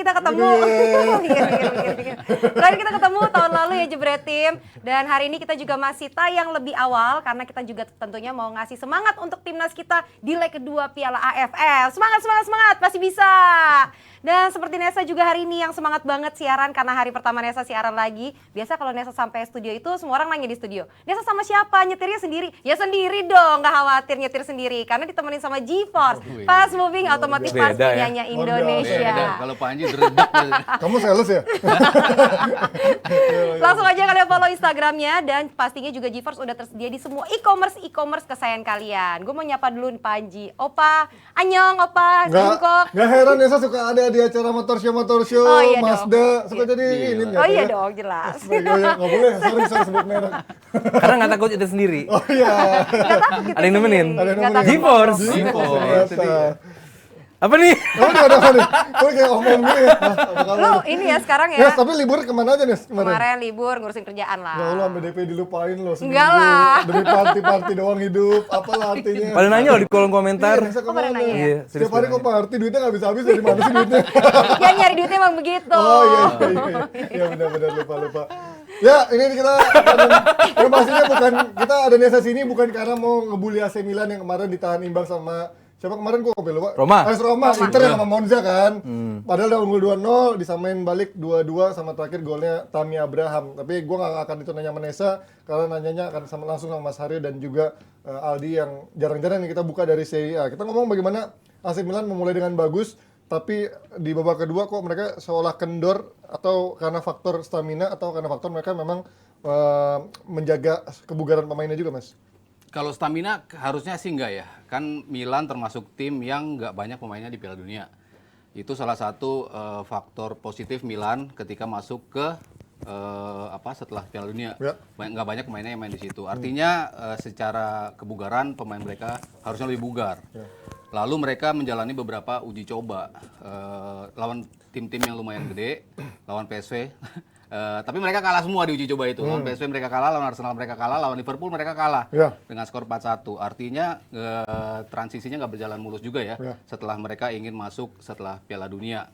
kita ketemu. Terakhir kita ketemu tahun lalu ya Jebret Tim. Dan hari ini kita juga masih tayang lebih awal karena kita juga tentunya mau ngasih semangat untuk timnas kita di leg kedua Piala AFF. Semangat, semangat, semangat, pasti bisa. Dan seperti Nesa juga hari ini yang semangat banget siaran karena hari pertama Nesa siaran lagi. Biasa kalau Nesa sampai studio itu semua orang nanya di studio, Nesa sama siapa? Nyetirnya sendiri? Ya sendiri dong, gak khawatir nyetir sendiri karena ditemenin sama GeForce, Fast Moving Automotive Fast punyanya Indonesia. Beda. Kalau Panji dredeg. Kamu sales ya? Langsung aja kalian follow Instagramnya dan pastinya juga GeForce udah tersedia di semua e-commerce kesayangan kalian. Gue mau nyapa dulu nih Panji. Opa, anyong, Opa, Jungkook. Nggak heran Nesa suka ada di acara motor show, Oh, iya Mazda, suka jadi ini. Oh iya dong, jelas. Nggak boleh, sorry sebut merek. Karena nggak takut itu sendiri. Oh iya. Nggak takut kita Ada yang nemenin. sendiri. Ada yang Nggak nemenin. takut GeForce. GeForce. Apa nih? Oh nggak ada apa nih? Oh kayak omong gini ya. Apa kabar? Lu ini ya sekarang ya. Nes, tapi libur kemana aja Nes kemarin? Kemarin libur ngurusin kerjaan lah. Ya Allah, sampai DP dilupain loh seminggu. Enggak lah. Demi party doang hidup, apalah artinya. Pada nanya loh di kolom komentar. Iya, Nesa Oh, pada kemana? nanya ya? Iya, serius Setiap hari pada kok party, duitnya nggak habis-habis, dari mana sih duitnya? Ya nyari duitnya emang begitu. Oh iya. Benar-benar lupa. Ya, ini kita informasinya bukan, kita ada Nesa sini bukan karena mau ngebully AC Milan yang kemarin ditahan imbang sama siapa kemarin gua ngobrol lupa? Roma. AS Roma. Inter yang sama Monza kan. Padahal udah unggul 2-0, disamain balik 2-2 sama terakhir golnya Tammy Abraham. Tapi gua nggak akan itu nanya sama Nesa karena nanyanya akan langsung sama Mas Haryo dan juga Aldi yang jarang-jarang kita buka dari Serie A. Kita ngomong bagaimana AC Milan memulai dengan bagus, tapi di babak kedua kok mereka seolah kendor atau karena faktor stamina atau karena faktor mereka memang menjaga kebugaran pemainnya juga, Mas. Kalau stamina harusnya sih enggak ya. Kan Milan termasuk tim yang enggak banyak pemainnya di Piala Dunia. Itu salah satu faktor positif Milan ketika masuk ke setelah Piala Dunia. Ya. Enggak banyak pemainnya yang main di situ. Artinya secara kebugaran pemain mereka harusnya lebih bugar. Ya. Lalu mereka menjalani beberapa uji coba lawan tim-tim yang lumayan gede, lawan PSV. Tapi mereka kalah semua di uji coba itu. Lawan PSV mereka kalah, lawan Arsenal mereka kalah, lawan Liverpool mereka kalah dengan skor 4-1. Artinya transisinya nggak berjalan mulus juga ya setelah mereka ingin masuk setelah Piala Dunia.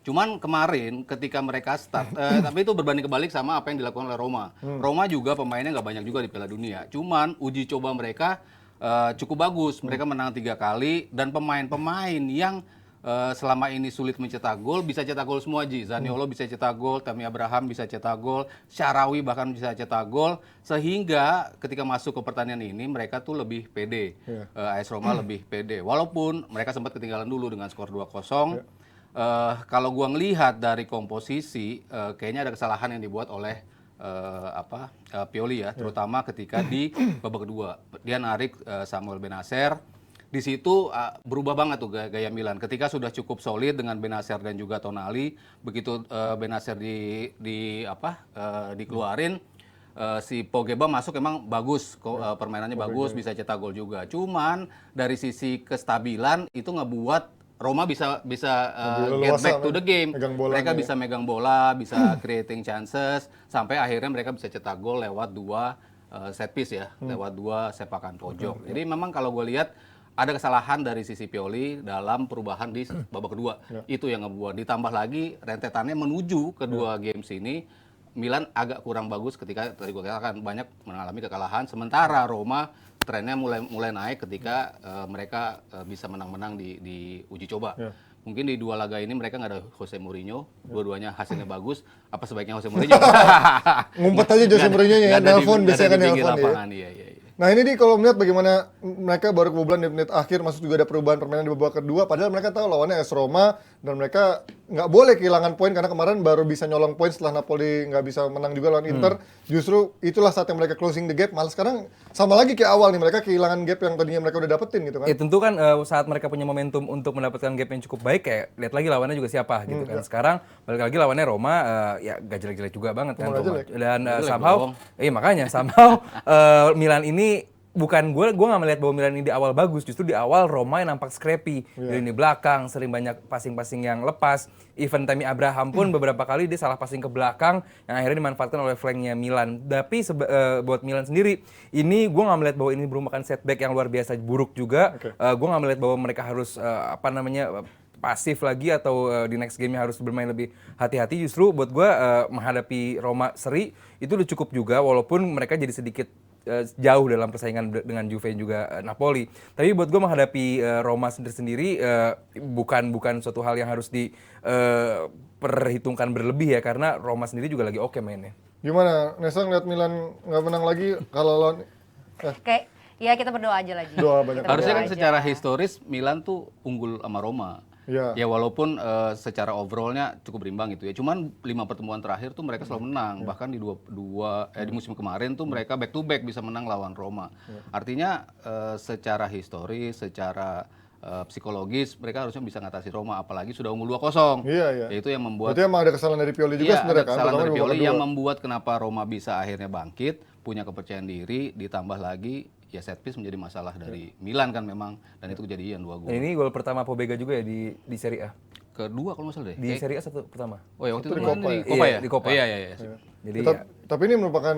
Cuman kemarin ketika mereka start, tapi itu berbanding kebalik sama apa yang dilakukan oleh Roma. Roma juga pemainnya nggak banyak juga di Piala Dunia. Cuman uji coba mereka cukup bagus. Mereka menang 3 kali dan pemain-pemain yang selama ini sulit mencetak gol, bisa cetak gol semua Ji. Zaniolo bisa cetak gol, Tammy Abraham bisa cetak gol, Syarawi bahkan bisa cetak gol. Sehingga ketika masuk ke pertandingan ini mereka tuh lebih pede. AS Roma lebih pede. Walaupun mereka sempat ketinggalan dulu dengan skor 2-0. Kalau gua ngelihat dari komposisi, kayaknya ada kesalahan yang dibuat oleh Pioli ya, terutama ketika di babak kedua. Dia narik Samuel Bennacer. Di situ berubah banget tuh gaya Milan. Ketika sudah cukup solid dengan Bennacer dan juga Tonali, begitu Bennacer dikeluarin, si Pogba masuk emang bagus, permainannya bagus, bisa cetak gol juga. Cuman dari sisi kestabilan itu ngebuat Roma bisa get back to the game. Mereka bisa megang bola, bisa creating chances, sampai akhirnya mereka bisa cetak gol lewat 2 set piece ya, lewat 2 sepakan pojok. Jadi memang kalau gue lihat ada kesalahan dari sisi Pioli dalam perubahan di babak kedua. Itu yang ngebuat. Ditambah lagi rentetannya menuju kedua games ini, Milan agak kurang bagus ketika tadi gue katakan banyak mengalami kekalahan. Sementara Roma trennya mulai naik ketika mereka bisa menang-menang di uji coba. Mungkin di 2 laga ini mereka nggak ada Jose Mourinho, dua-duanya hasilnya bagus. Apa sebaiknya Jose Mourinho? Ngumpet aja Jose Mourinho ya, nelpon biasanya kan nelpon ya. Nah ini kalau melihat bagaimana mereka baru kebobolan di menit akhir, masuk juga ada perubahan permainan di babak kedua, padahal mereka tahu lawannya AS Roma dan mereka nggak boleh kehilangan poin karena kemarin baru bisa nyolong poin setelah Napoli nggak bisa menang juga lawan Inter. Justru itulah saat yang mereka closing the gap. Malah sekarang sama lagi kayak awal nih, mereka kehilangan gap yang tadinya mereka udah dapetin gitu kan. Ya tentu kan saat mereka punya momentum untuk mendapatkan gap yang cukup baik, kayak lihat lagi lawannya juga siapa gitu kan. Sekarang balik lagi lawannya Roma, ya gak jelek-jelek juga banget kan Roma. Dan somehow Milan ini bukan gue nggak melihat bahwa Milan ini di awal bagus, justru di awal Roma yang nampak scrappy dari lini belakang, sering banyak passing-passing yang lepas. Even Tammy Abraham pun beberapa kali dia salah passing ke belakang yang akhirnya dimanfaatkan oleh flanknya Milan. Tapi buat Milan sendiri ini gue nggak melihat bahwa ini merupakan setback yang luar biasa buruk juga. Gue nggak melihat bahwa mereka harus pasif lagi atau di next game harus bermain lebih hati-hati, justru buat gue menghadapi Roma seri itu udah cukup juga, walaupun mereka jadi sedikit jauh dalam persaingan dengan Juve juga Napoli. Tapi buat gue menghadapi Roma sendiri bukan suatu hal yang harus diperhitungkan berlebih ya, karena Roma sendiri juga lagi oke mainnya. Gimana? Nesa ngeliat Milan nggak menang lagi kalau lawan Kayak ya kita berdoa aja lagi. Doa banyak. Kita Harusnya berdoa kan aja. secara historis Milan tuh unggul sama Roma. Iya. Ya walaupun secara overallnya cukup berimbang gitu ya. Cuman 5 pertemuan terakhir tuh mereka selalu menang. Bahkan di di musim kemarin tuh mereka back to back bisa menang lawan Roma. Artinya secara historis, secara psikologis mereka harusnya bisa ngatasi Roma, apalagi sudah unggul 2-0. Iya. Itu yang membuat Berarti emang ada kesalahan dari Pioli juga iya, sebenarnya ada kan? kesalahan Pertama dari di babak Pioli kedua. yang membuat kenapa Roma bisa akhirnya bangkit, punya kepercayaan diri, ditambah lagi ya set piece menjadi masalah dari Milan kan memang, dan itu kejadian 2 gol. Dan ini gol pertama Pobega juga ya di Serie A. Kedua kalau nggak salah deh. Di Serie A satu pertama. Oh ya waktu Satu itu di kan Coppa di ya? Coppa Iya, ya? di Coppa. Iya. Jadi Tapi ini merupakan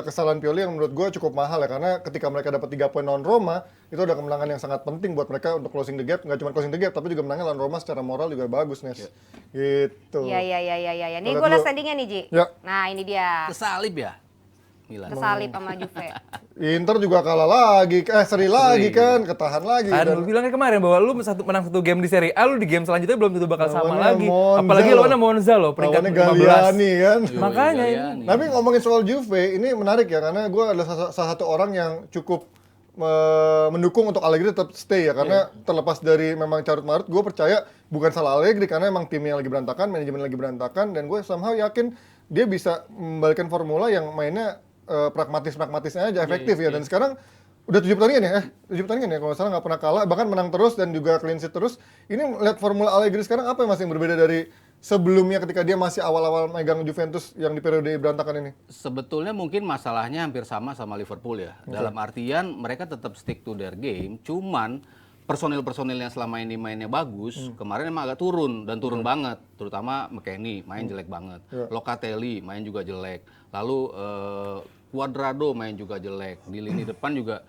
kesalahan Pioli yang menurut gue cukup mahal ya, karena ketika mereka dapat 3 poin lawan Roma, itu ada kemenangan yang sangat penting buat mereka untuk closing the gap. Nggak cuma closing the gap, tapi juga menangnya lawan Roma secara moral juga bagus, Nes. Gitu. Iya. Nih Lihat gue liat dulu. standingnya nih, Ji. Ya. Nah, ini dia. Kesalip ya? Milan. Kesalip sama Juve. Inter juga kalah lagi, seri lagi kan, ketahan lagi. kan Dan lu bilangnya kemarin bahwa lu menang satu game di Serie A, lu di game selanjutnya belum tentu bakal sama Lawannya lagi. Monza Apalagi loh. lawannya Monza loh, peringkat lawannya 15. Galliani kan. Makanya ini. Galliani. Tapi ngomongin soal Juve, ini menarik ya, karena gue adalah salah satu orang yang cukup mendukung untuk Allegri tetap stay ya, karena terlepas dari memang carut marut, gue percaya bukan salah Allegri karena emang timnya lagi berantakan, manajemen lagi berantakan, dan gue somehow yakin dia bisa membalikkan formula yang mainnya pragmatisnya aja, efektif ya. Dan sekarang udah 7 pertandingan ya, 7 pertandingan ya kalau nggak salah, nggak pernah kalah, bahkan menang terus dan juga clean sheet terus. Ini lihat formula Allegri sekarang apa yang masih berbeda dari sebelumnya ketika dia masih awal-awal megang Juventus yang di periode berantakan ini? Sebetulnya mungkin masalahnya hampir sama Liverpool ya. Dalam artian mereka tetap stick to their game, cuman personil-personil yang selama ini mainnya bagus, kemarin emang agak turun dan turun banget. Terutama McKennie main jelek banget. Locatelli main juga jelek. Lalu Cuadrado main juga jelek. Di lini depan juga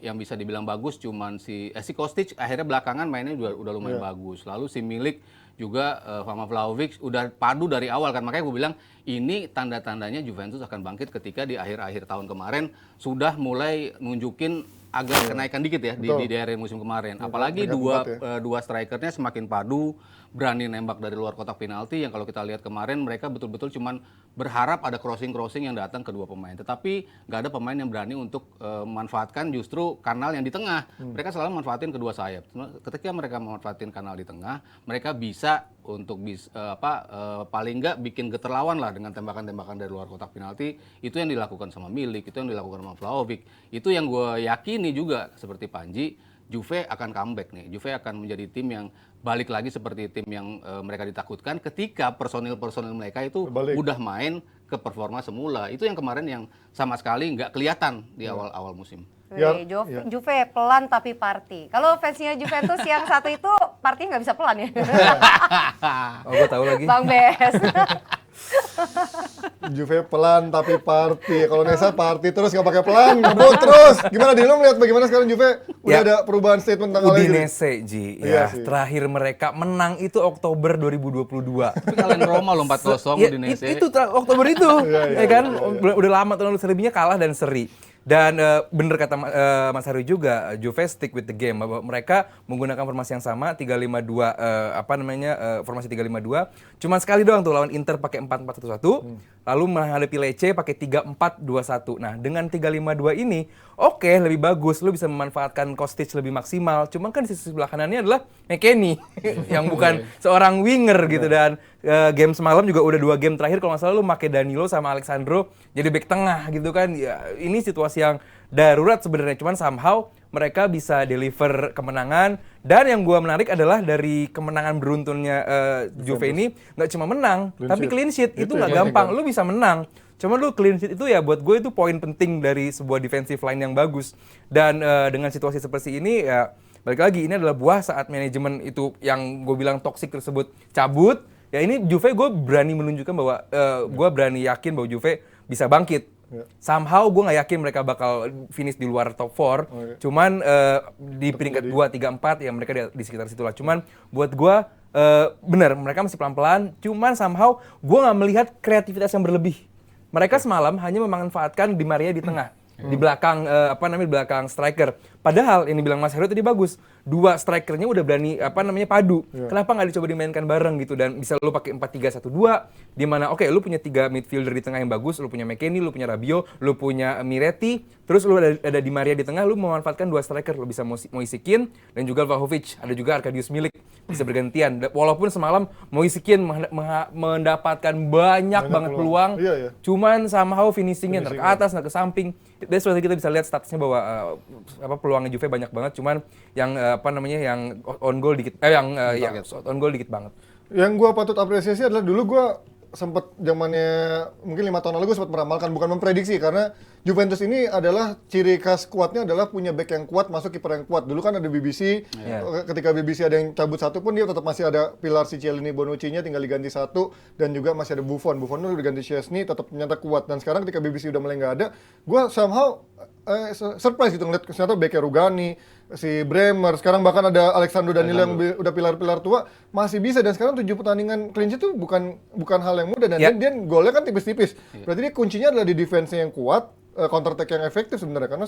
yang bisa dibilang bagus cuman si Kostic akhirnya belakangan mainnya juga udah lumayan bagus. Lalu si Milik juga sama Vlahovic udah padu dari awal kan, makanya gue bilang ini tanda-tandanya Juventus akan bangkit ketika di akhir-akhir tahun kemarin sudah mulai nunjukin agak kenaikan dikit ya di daerah musim kemarin. Apalagi dua strikernya semakin padu, berani nembak dari luar kotak penalti, yang kalau kita lihat kemarin mereka betul-betul cuman berharap ada crossing yang datang ke dua pemain. Tetapi nggak ada pemain yang berani untuk memanfaatkan justru kanal yang di tengah. Mereka selalu manfaatin kedua sayap. Ketika mereka memanfaatin kanal di tengah, mereka bisa untuk paling nggak bikin getar lawan lah dengan tembakan-tembakan dari luar kotak penalti. Itu yang dilakukan sama Milik, itu yang dilakukan sama Vlahovic. Itu yang gue yakini juga seperti Panji, Juve akan comeback nih. Juve akan menjadi tim yang balik lagi seperti tim yang mereka ditakutkan ketika personil-personil mereka itu udah main ke performa semula. Itu yang kemarin yang sama sekali nggak kelihatan di awal-awal musim. Juve pelan tapi party. Kalau fansnya Juventus yang satu itu party nggak bisa pelan ya. Oh, gue tahu lagi. Bang Bes. Juve pelan tapi party. Kalau Nesa party terus nggak pakai pelan, ngebut terus. Gimana Dino melihat bagaimana sekarang Juve udah ada perubahan statement tentang Allegri? Udinese, Ji. Iya Ya, sih. terakhir mereka menang itu Oktober 2022. Tapi kalian Roma loh 4-0 Ya, Udinese. itu Oktober itu, ya kan? Udah lama tuh lalu serinya kalah dan seri. Dan bener kata Mas Hari juga, Juve stick with the game. Bahwa mereka menggunakan formasi yang sama, 3-5-2, formasi 3-5-2. Cuman sekali doang tuh lawan Inter pakai 4-4-1-1. Lalu menghadapi Lecce pakai 3-4-2-1. Nah, dengan 3-5-2 ini, oke, lebih bagus. Lu bisa memanfaatkan Kostic lebih maksimal. Cuman kan di sisi sebelah kanannya adalah McKennie, yang bukan seorang winger gitu. Dan game semalam juga udah 2 game terakhir, kalau nggak salah lu pakai Danilo sama Alexandro jadi back tengah gitu kan. Ya, ini situasi yang darurat sebenarnya, cuman somehow mereka bisa deliver kemenangan. Dan yang gua menarik adalah dari kemenangan beruntunnya Juve ini nggak cuma menang, tapi clean sheet. Itu nggak gampang. Lu bisa menang, cuman lu clean sheet itu ya buat gue itu poin penting dari sebuah defensive line yang bagus. Dan dengan situasi seperti ini ya balik lagi, ini adalah buah saat manajemen itu yang gue bilang toksik tersebut cabut. Ya ini Juve gue berani menunjukkan bahwa gue berani yakin bahwa Juve bisa bangkit. Somehow gue nggak yakin mereka bakal finish di luar top 4. Cuman di peringkat 2, 3, 4 ya mereka di sekitar situlah. Cuman buat gue bener mereka masih pelan-pelan. Cuman somehow gue nggak melihat kreativitas yang berlebih. Mereka semalam hanya memanfaatkan Di Maria di tengah. Di belakang di belakang striker. Padahal ini bilang Mas Heru tadi bagus. 2 strikernya udah berani padu. Kenapa nggak dicoba dimainkan bareng gitu dan bisa lu pakai 4-3-1-2 di mana lu punya 3 midfielder di tengah yang bagus, lu punya McKennie, lu punya Rabiot, lu punya Miretti, terus lu ada Di Maria di tengah, lu memanfaatkan 2 striker, lu bisa Moise Kean dan juga Vlahovic, ada juga Arkadiusz Milik bisa bergantian. Walaupun semalam Moise Kean mendapatkan banyak banget peluang, cuman somehow finishingnya ke atas, ke samping. That's why kita bisa lihat statusnya bahwa peluangnya Juve banyak banget, cuman yang yang on goal dikit, on goal dikit banget. Yang gue patut apresiasi adalah dulu gue sempat zamannya mungkin 5 tahun lalu gue sempat meramalkan, bukan memprediksi, karena Juventus ini adalah ciri khas kuatnya adalah punya back yang kuat masuk kiper yang kuat. Dulu kan ada BBC, ketika BBC ada yang cabut satu pun dia tetap masih ada pilar si Chiellini Bonucci-nya tinggal diganti satu, dan juga masih ada Buffon udah diganti Szczesny, tetap ternyata kuat. Dan sekarang ketika BBC udah mulai nggak ada, gue somehow surprise gitu ngeliat ternyata backnya Rugani, si Bremer, sekarang bahkan ada Alexandro Danilo yang udah pilar-pilar tua masih bisa. Dan sekarang 7 pertandingan clean sheet itu bukan hal yang mudah, dan dia golnya kan tipis-tipis. Berarti dia kuncinya adalah di defense-nya yang kuat, counter attack yang efektif sebenarnya, karena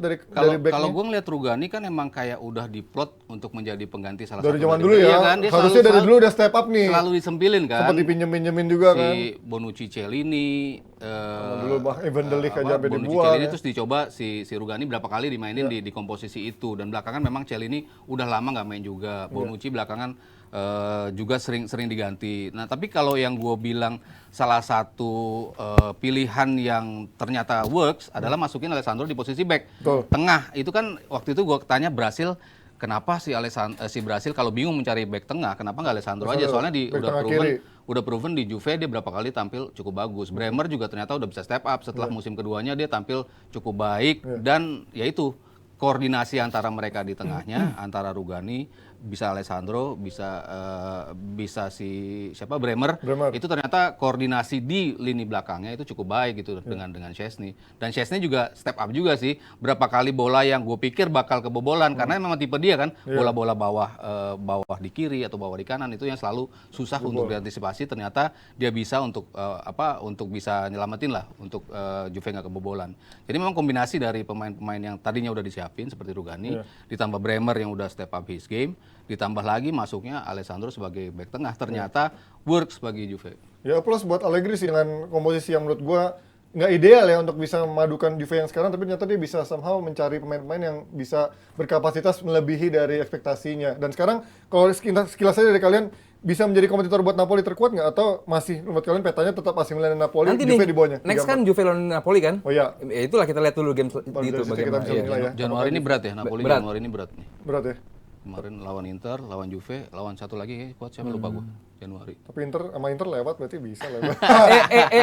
dari backnya. Kalau gue ngeliat Rugani kan emang kayak udah diplot untuk menjadi pengganti salah dari satu zaman dulu ya, kan? harusnya dari dulu udah step up nih, selalu disempilin kan, sempat dipinjemin juga kan, si Bonucci, Chiellini, dulu Evan Dijk aja sampai Bonucci, dibuang Chiellini ya. Terus dicoba si Rugani berapa kali dimainin di komposisi itu, dan belakangan memang Chiellini udah lama nggak main juga, Bonucci belakangan juga sering diganti. Nah tapi kalau yang gue bilang salah satu pilihan yang ternyata works adalah masukin Alessandro di posisi back tengah. Itu kan waktu itu gue tanya Brasil, kenapa si Brasil kalau bingung mencari back tengah, kenapa nggak Alessandro aja? Soalnya udah proven di Juve dia berapa kali tampil cukup bagus. Bremer juga ternyata udah bisa step up setelah musim keduanya, dia tampil cukup baik, dan yaitu koordinasi antara mereka di tengahnya, antara Rugani, bisa Alessandro, bisa si Bremer, itu ternyata koordinasi di lini belakangnya itu cukup baik gitu dengan Szczesny. Dan Szczesny juga step up juga sih. Berapa kali bola yang gue pikir bakal kebobolan karena memang tipe dia kan, bola-bola bawah di kiri atau bawah di kanan itu yang selalu susah untuk diantisipasi. Ternyata dia bisa untuk bisa nyelamatin lah untuk Juve nggak kebobolan. Jadi memang kombinasi dari pemain-pemain yang tadinya udah disiapin seperti Rugani, ditambah Bremer yang udah step up his game, ditambah lagi masuknya Alessandro sebagai back tengah, ternyata works bagi Juve. Ya plus buat Allegri sih dengan komposisi yang menurut gua nggak ideal ya untuk bisa memadukan Juve yang sekarang, tapi ternyata dia bisa somehow mencari pemain-pemain yang bisa berkapasitas melebihi dari ekspektasinya. Dan sekarang kalau sekilas saja dari kalian, bisa menjadi kompetitor buat Napoli terkuat nggak, atau masih menurut kalian petanya tetap AC Milan dan Napoli, nanti Juve nih, di bawahnya? Next kan Juve lawan Napoli kan? Oh iya. Ya itulah kita lihat dulu game itu bagaimana. Januari ini berat ya, Napoli Januari ini berat nih. Berat ya? Kemarin lawan Inter, lawan Juve, lawan satu lagi kuat siapa lupa gue, Januari. Tapi sama Inter lewat berarti bisa lewat.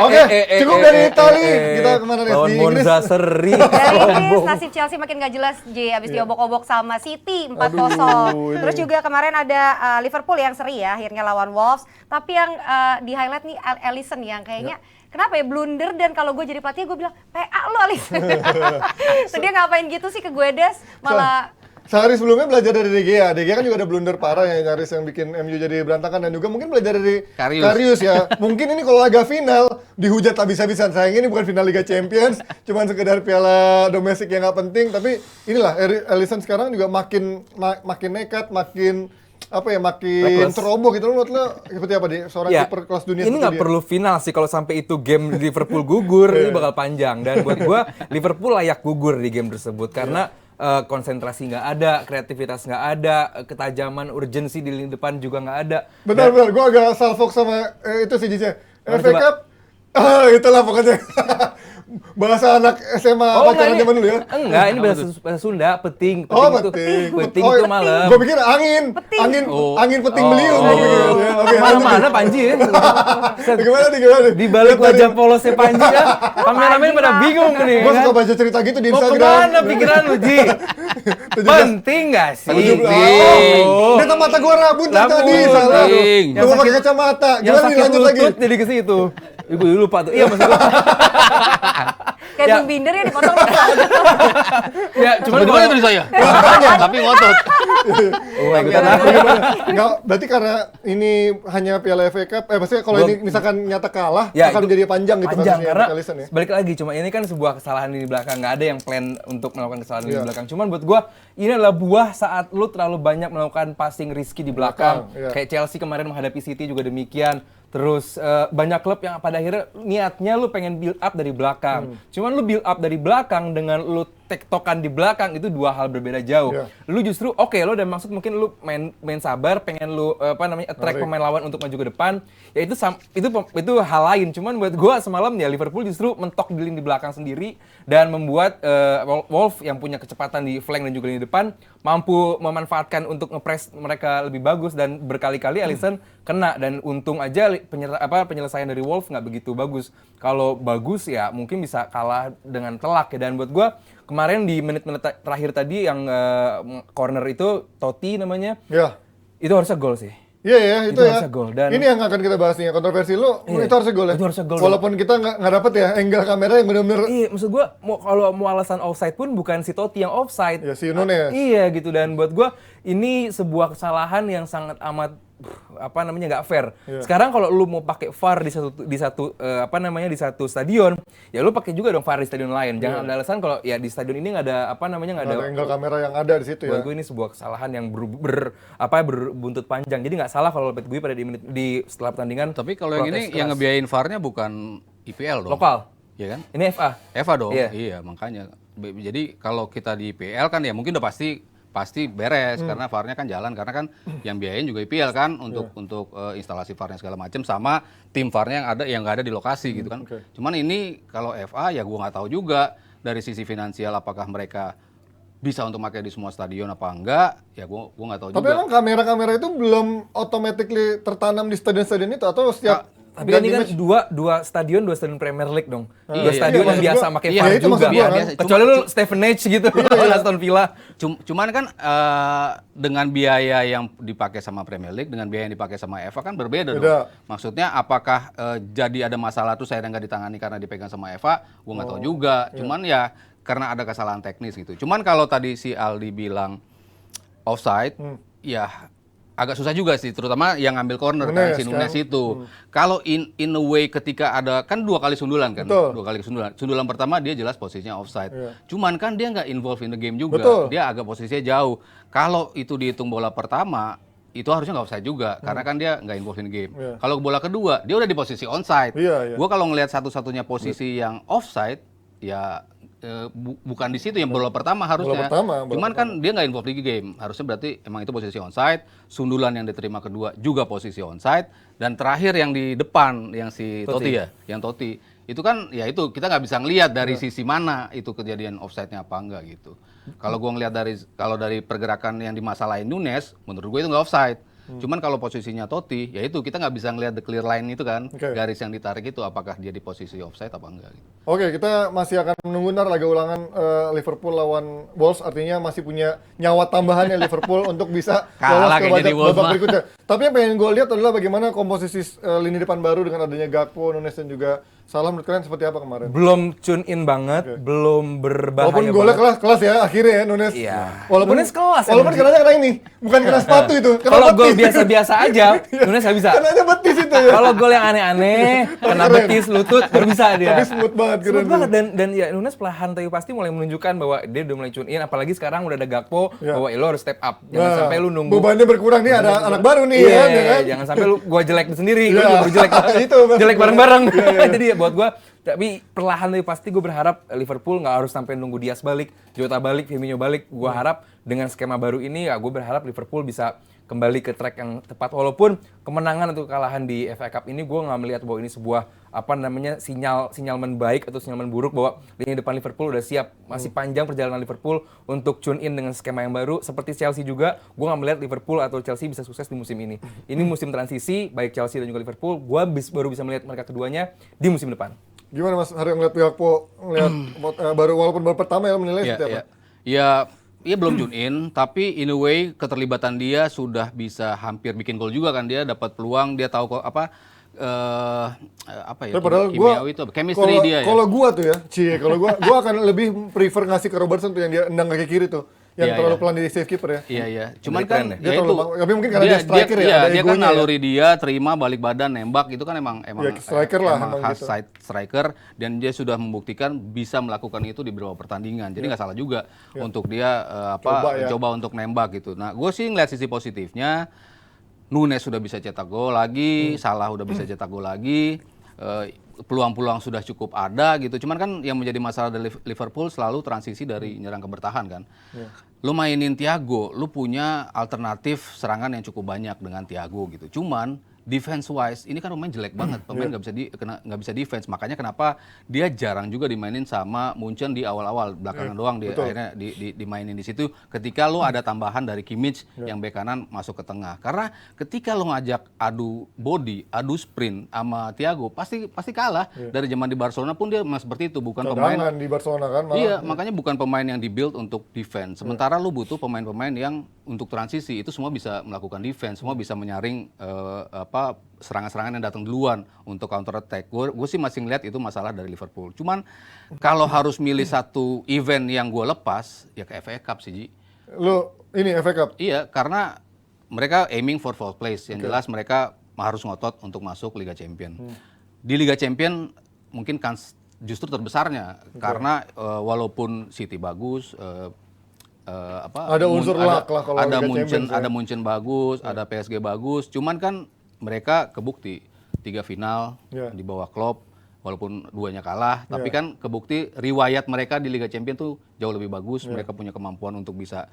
Oke, cukup dari Itali. Kita kemana nih? Lawan Monza seri. Dari Inggris nasib Chelsea makin gak jelas, J, abis diobok-obok sama City 4-0. Terus juga kemarin ada Liverpool yang seri ya, akhirnya lawan Wolves. Tapi yang di highlight nih Alisson yang kayaknya kenapa ya blunder, dan kalau gue jadi pelatih gue bilang PA lo Alisson. Terus dia ngapain gitu sih ke Guedes, malah sehari sebelumnya belajar dari De Gea. De Gea kan juga ada blunder parah ya, nyaris yang bikin MU jadi berantakan, dan juga mungkin belajar dari Karius ya. Mungkin ini kalau laga final dihujat habis-habisan. Sayang ini bukan final Liga Champions, cuman sekedar piala domestik yang nggak penting. Tapi inilah Alisson sekarang juga makin nekat, makin ceroboh gitu. Menurut lo seperti apa seorang kiper kelas dunia? Ini nggak perlu final sih, kalau sampai itu game Liverpool gugur ini bakal panjang. Dan buat gua Liverpool layak gugur di game tersebut karena konsentrasi nggak ada, kreativitas nggak ada, ketajaman urgensi di lini depan juga nggak ada. Benar, gue agak salfok sama itu sih Jisnya. FA Cup, itulah pokoknya. Bahasa anak SMA pacaran zaman dulu ya? Enggak, ini bahasa Sunda, peting. Peting itu malam. Gue pikir angin peting beliung. Mana-mana Panji ya. Gimana? Di balik wajah polosnya Panji ya, kameramen pada bingung nih. Gue suka baca cerita gitu di Instagram. Mau kemana pikiran lu, Ji? Penting gak sih? Ternyata mata gue rabun tadi, salah. Gue pakai kacamata. Gimana nih, lanjut lagi? Jadi ke situ. Gue lupa tuh. Iya maksud gue. Kayak Ya. Bung Binder ya dipotong. Ya, cuman Cuma kalau itu saya. Tapi ngotot. Enggak, berarti karena ini hanya Piala FA Cup, maksudnya kalau ini misalkan nyata kalah, Ya, akan itu menjadi panjang gitu panjang, kasusnya karena untuk Alisson ya. balik lagi cuma ini kan sebuah kesalahan di belakang, nggak ada yang plan untuk melakukan kesalahan di Iya. belakang. Cuman buat gua ini adalah buah saat lu terlalu banyak melakukan passing risky di belakang. Iya. Kayak Chelsea kemarin menghadapi City juga demikian. Terus banyak klub yang pada akhirnya niatnya lu pengen build up dari belakang. Cuman lu build up dari belakang dengan lu tektokan di belakang itu dua hal berbeda jauh. Iya. Lu justru oke, lu udah maksud mungkin lu main sabar, pengen lu attract pemain lawan untuk maju ke depan. Ya itu hal lain. Cuman buat gua semalam ya Liverpool justru mentok di lini belakang sendiri dan membuat Wolf yang punya kecepatan di flank dan juga lini depan mampu memanfaatkan untuk ngepress mereka lebih bagus dan berkali-kali Alisson kena dan untung aja penyelesaian dari Wolf nggak begitu bagus. Kalau bagus ya mungkin bisa kalah dengan telak ya. Dan buat gua kemarin di menit-menit terakhir tadi yang corner itu Totti namanya, Ya. itu harusnya gol sih. Iya ya, itu ya. harusnya gol. Dan ini yang akan kita bahas nih, kontroversi lu, Iya, itu harusnya gol ya. itu harusnya gol. Walaupun kita nggak dapet ya angle kamera yang benar-benar Iya, maksud gua kalau mau alasan offside pun bukan si Totti yang offside. ya si Nunes. Iya gitu, dan buat gua ini sebuah kesalahan yang sangat amat nggak fair. Iya. Sekarang kalau lu mau pakai VAR di satu stadion, ya lu pakai juga dong VAR di stadion lain. Jangan ada alasan kalau ya di stadion ini nggak ada nggak Ada angle kamera yang ada di situ ya. Buat gue ini sebuah kesalahan yang berbuntut panjang. Jadi nggak salah kalau buat gue pada di setelah pertandingan. Tapi kalau yang ini protes yang keras. ngebiayain VAR-nya bukan IPL dong. Lokal. Iya kan? Ini FA. Eva dong. Iya. Iya, makanya. Jadi kalau kita di IPL kan ya mungkin udah pasti beres karena VAR-nya kan jalan, karena kan yang biayain juga IPL kan untuk instalasi VAR-nya segala macam sama tim VAR-nya yang nggak ada di lokasi gitu kan. Oke. Cuman ini kalau FA ya gua nggak tahu juga dari sisi finansial apakah mereka bisa untuk pakai di semua stadion apa enggak, ya gua nggak tahu Tapi juga. emang kamera-kamera itu belum automatically tertanam di stadion-stadion itu atau setiap Tapi kan ini kan ganti dua stadion Premier League dong. Iya, Dua stadion iya, yang maksud biasa gua- pakai iya, VAR itu juga. maksud gua kan. Kecuali lu Stevenage gitu, Aston Villa. Cuman kan dengan biaya yang dipakai sama Premier League dengan biaya yang dipakai sama FA kan berbeda Beda. dong. Maksudnya apakah jadi ada masalah tuh saya nggak ditangani karena dipegang sama FA? Gua nggak tahu juga. Cuman ya karena ada kesalahan teknis gitu. Cuman kalau tadi si Aldi bilang offside, ya agak susah juga sih, terutama yang ngambil corner Nunes, kan si Nunes kan? itu. Kalau in a way ketika ada kan 2 kali sundulan kan, Betul. 2 kali sundulan. Sundulan pertama dia jelas posisinya offside. Iya. Cuman kan dia nggak involve in the game juga. Betul. Dia agak posisinya jauh. Kalau itu dihitung bola pertama, itu harusnya nggak offside juga karena kan dia nggak involve in the game. Iya. Kalau bola kedua, dia udah di posisi onside. Iya, iya. Gua kalau ngelihat satu-satunya posisi yang offside, ya bukan di situ yang bola pertama harusnya. bola Cuman kan dia nggak involve di game. Harusnya berarti emang itu posisi onside. Sundulan yang diterima kedua juga posisi onside. Dan terakhir yang di depan yang si Totti ya, yang Totti. Itu kan ya itu kita nggak bisa ngelihat dari sisi mana itu kejadian offside-nya apa enggak gitu. Kalau gua ngelihat dari pergerakan yang dimasalahin Nunes, menurut gue itu nggak offside. Cuman kalau posisinya Totti, ya itu kita nggak bisa ngelihat the clear line itu kan, Oke. garis yang ditarik itu apakah dia di posisi offside apa enggak gitu. Oke, kita masih akan menunggu ntar laga ulangan Liverpool lawan Wolves, artinya masih punya nyawa tambahannya Liverpool untuk bisa lolos Kalah ke kayaknya di Wolves babak mah. berikutnya. Tapi yang pengen gue lihat adalah bagaimana komposisi lini depan baru dengan adanya Gakpo, Nunes dan juga Salah. Menurut kalian seperti apa kemarin? Belum tune in banget, belum berbahaya Walaupun golnya banget. kelas ya akhirnya ya Nunes. Iya. Walaupun Nunes kelas Walaupun emang. kenanya kena ini, bukan kena sepatu itu. Kena Kalau gol betis. biasa-biasa aja, Nunes nggak bisa. Kenanya betis itu ya. Kalau gol yang aneh-aneh, kena Keren. betis, lutut, baru bisa dia. Tapi smooth banget, keren. Smooth banget, dan ya Nunes perlahan tapi pasti mulai menunjukkan bahwa dia udah mulai tune in, apalagi sekarang udah ada Gakpo, Ya. bahwa lo harus step up. Jangan Nah, sampai lu nunggu. bebannya berkurang nih, ada anak baru nih Iya, ya kan? jangan sampai lu gua jelek sendiri, gua Iya. juga baru jelek. Itu maksud jelek gua. bareng-bareng. Iya, iya. Jadi ya buat gua, tapi perlahan tapi pasti gue berharap Liverpool nggak harus sampai nunggu Diaz balik, Jota balik, Firmino balik. Gua harap dengan skema baru ini ya gue berharap Liverpool bisa kembali ke track yang tepat, walaupun kemenangan atau kekalahan di FA Cup ini gue nggak melihat bahwa ini sebuah sinyal baik atau sinyal buruk bahwa lini depan Liverpool udah siap. Masih panjang perjalanan Liverpool untuk tune in dengan skema yang baru. Seperti Chelsea juga, gue nggak melihat Liverpool atau Chelsea bisa sukses di musim ini. Ini musim transisi, baik Chelsea dan juga Liverpool. Gue baru bisa melihat mereka keduanya di musim depan. Gimana Mas Haryo ngeliat Gakpo, baru walaupun baru pertama ya menilai Iya, seperti apa? iya. Ya belum tune in, tapi in a way keterlibatan dia sudah bisa hampir bikin gol juga kan, dia dapat peluang, dia tahu kok apa apa ya? Tapi padahal Kimiawi itu chemistry dia ya. Kalau gua tuh ya, kalau gua akan lebih prefer ngasih ke Robertson tuh yang dia endang kaki kiri tuh. Yang Iya, terlalu iya. pelan di save keeper ya. Iya. Cuman Dari kan keren Dia ya terlalu itu. tapi mungkin karena dia striker ya, ada Dia kan egonya ya. naluri dia, terima balik badan, nembak itu kan emang Ya, striker lah, emang khas gitu. side striker dan dia sudah membuktikan bisa melakukan itu di beberapa pertandingan. Jadi nggak salah juga untuk dia coba untuk nembak gitu. Nah, gue sih ngeliat sisi positifnya. Nunes sudah bisa cetak gol lagi, Salah udah bisa cetak gol lagi. Peluang-peluang sudah cukup ada gitu. Cuman kan yang menjadi masalah dari Liverpool selalu transisi dari nyerang ke bertahan kan. Lu mainin Thiago, lu punya alternatif serangan yang cukup banyak dengan Thiago gitu. Cuman defense wise ini kan pemain jelek banget, pemain nggak bisa defense, makanya kenapa dia jarang juga dimainin sama Munchen di awal-awal, belakangan doang dia akhirnya dimainin di situ ketika lo ada tambahan dari Kimmich yang bek kanan masuk ke tengah. Karena ketika lo ngajak adu body, adu sprint sama Thiago pasti kalah. Dari zaman di Barcelona pun dia masih seperti itu, bukan pemain di Barcelona kan malah. Iya, makanya bukan pemain yang dibuild untuk defense. Sementara lu butuh pemain-pemain yang untuk transisi itu semua bisa melakukan defense, semua bisa menyaring serangan-serangan yang datang duluan untuk counter attack. Gue sih masih ngeliat itu masalah dari Liverpool. Cuman kalau harus milih satu event yang gue lepas, ya ke FA Cup sih, Ji. Lu ini FA Cup. Iya, karena mereka aiming for fourth place. Yang jelas mereka harus ngotot untuk masuk Liga Champion. Di Liga Champion mungkin kans justru terbesarnya karena walaupun City bagus, ada unsur luck lah kalau ada Liga Champions ya. Ada Munchen bagus, ada PSG bagus. Cuman kan mereka kebukti 3 final di bawah Klopp, walaupun 2-nya kalah, tapi kan kebukti riwayat mereka di Liga Champions tuh jauh lebih bagus. Mereka punya kemampuan untuk bisa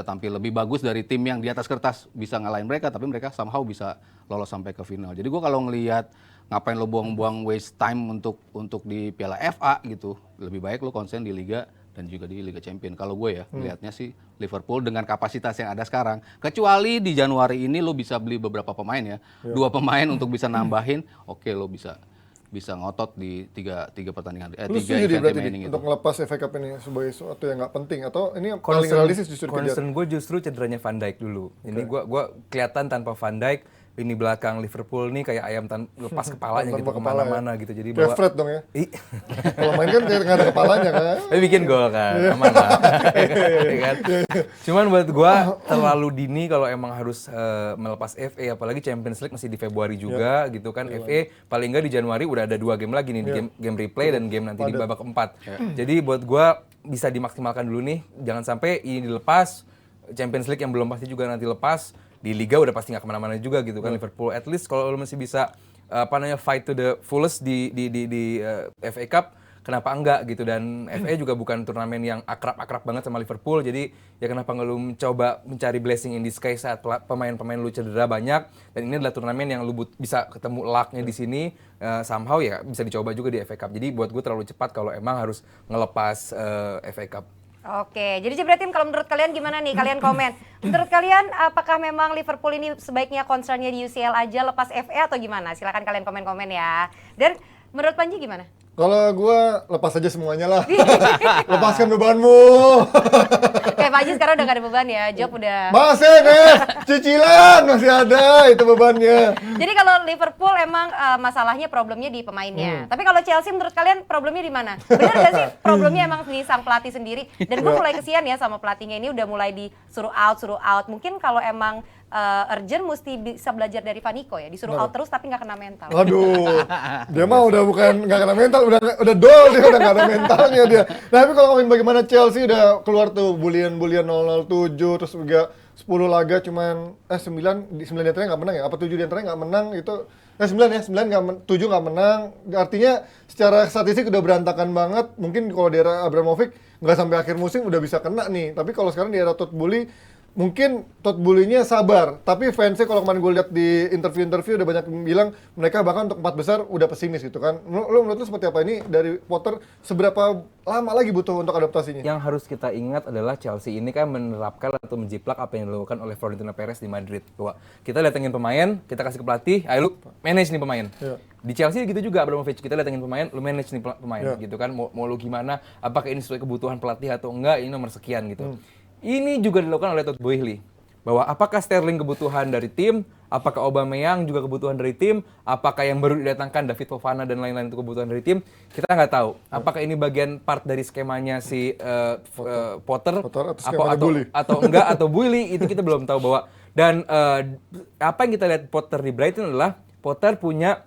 tampil lebih bagus dari tim yang di atas kertas bisa ngalahin mereka, tapi mereka somehow bisa lolos sampai ke final. Jadi gua kalau ngelihat ngapain lo buang-buang waste time untuk di Piala FA gitu, lebih baik lo konsen di Liga dan juga di Liga Champions. Kalau gue ya melihatnya sih Liverpool dengan kapasitas yang ada sekarang, kecuali di Januari ini lo bisa beli beberapa pemain ya, 2 pemain untuk bisa nambahin, oke lo bisa ngotot di tiga pertandingan, Lu 3 setuju event berarti remaining itu. untuk ngelepas FA Cup ini sebagai sesuatu yang nggak penting atau ini paling realistis justru dikejar? Concern gue justru cederanya Van Dijk dulu. Ini gue kelihatan tanpa Van Dijk, lini belakang Liverpool nih kayak ayam lepas kepalanya gitu kemana-mana gitu. Jadi Kayak Fred dong ya. Kalau main kan kayak nggak ada kepalanya kan. Tapi bikin gol kan, aman lah. Ya kan? Cuman buat gua terlalu dini kalau emang harus melepas FA, apalagi Champions League masih di Februari juga gitu kan. FA paling nggak di Januari udah ada 2 game lagi nih, game replay dan game nanti di babak 4. Jadi buat gua bisa dimaksimalkan dulu nih, jangan sampai ini dilepas. Champions League yang belum pasti juga nanti lepas. Di Liga udah pasti nggak kemana-mana juga gitu kan. Liverpool at least kalau lo masih bisa fight to the fullest di FA Cup, kenapa enggak gitu. Dan FA juga bukan turnamen yang akrab-akrab banget sama Liverpool, jadi ya kenapa nggak lu coba mencari blessing in disguise saat pemain-pemain lu cedera banyak, dan ini adalah turnamen yang lu bisa ketemu luck-nya di sini, somehow ya bisa dicoba juga di FA Cup. Jadi buat gue terlalu cepat kalau emang harus ngelepas FA Cup. Oke, jadi Jebret Tim, kalau menurut kalian gimana nih? Kalian komen. Menurut kalian apakah memang Liverpool ini sebaiknya concernnya di UCL aja, lepas FA atau gimana? Silakan kalian komen-komen ya. Dan menurut Panji gimana? Kalau gue lepas aja semuanya lah. Lepaskan bebanmu. Kayak Panji sekarang udah gak ada beban ya, Job udah. Masih cicilan masih ada itu bebannya. Jadi kalau Liverpool emang masalahnya problemnya di pemainnya. Tapi kalau Chelsea menurut kalian problemnya di mana? Benar gak sih problemnya emang di sang pelatih sendiri? Dan gue mulai kesian ya sama pelatihnya ini, udah mulai disuruh out. Mungkin kalau emang urgent mesti bisa belajar dari Vaniko ya, disuruh out terus tapi nggak kena mental. Waduh, dia mah udah bukan nggak kena mental, udah dol dia, udah nggak ada mentalnya dia. Nah, tapi kalau ngomongin bagaimana Chelsea udah keluar tuh bulian 007 terus juga 10 laga cuman 9 diantaranya nggak menang ya? Apa 7 diantaranya nggak menang itu? 9 ya, 7 nggak menang. Artinya secara statistik udah berantakan banget. Mungkin kalau di era Abramovich nggak sampai akhir musim udah bisa kena nih. Tapi kalau sekarang di era Todd Boehly mungkin Todd Boehly-nya sabar, tapi fansnya kalau kemarin gue lihat di interview udah banyak yang bilang mereka bahkan untuk 4 besar udah pesimis gitu kan. Lu menurut lu seperti apa ini dari Potter, seberapa lama lagi butuh untuk adaptasinya? Yang harus kita ingat adalah Chelsea ini kan menerapkan atau menjiplak apa yang dilakukan oleh Florentino Perez di Madrid. Bahwa kita datengin pemain, kita kasih ke pelatih, ayo lu manage nih pemain. Di Chelsea gitu juga Abramovich, kita datengin pemain, lu manage nih pemain gitu kan. Mau lu gimana, apakah ini sesuai kebutuhan pelatih atau enggak, ini nomor sekian gitu. Ini juga dilakukan oleh Todd Boehly, bahwa apakah Sterling kebutuhan dari tim, apakah Aubameyang juga kebutuhan dari tim, apakah yang baru didatangkan David Fofana dan lain-lain itu kebutuhan dari tim, kita nggak tahu. Apakah ini bagian part dari skemanya si Potter atau skemanya Bully. atau enggak atau bully, itu kita belum tahu bahwa. Dan apa yang kita lihat Potter di Brighton adalah Potter punya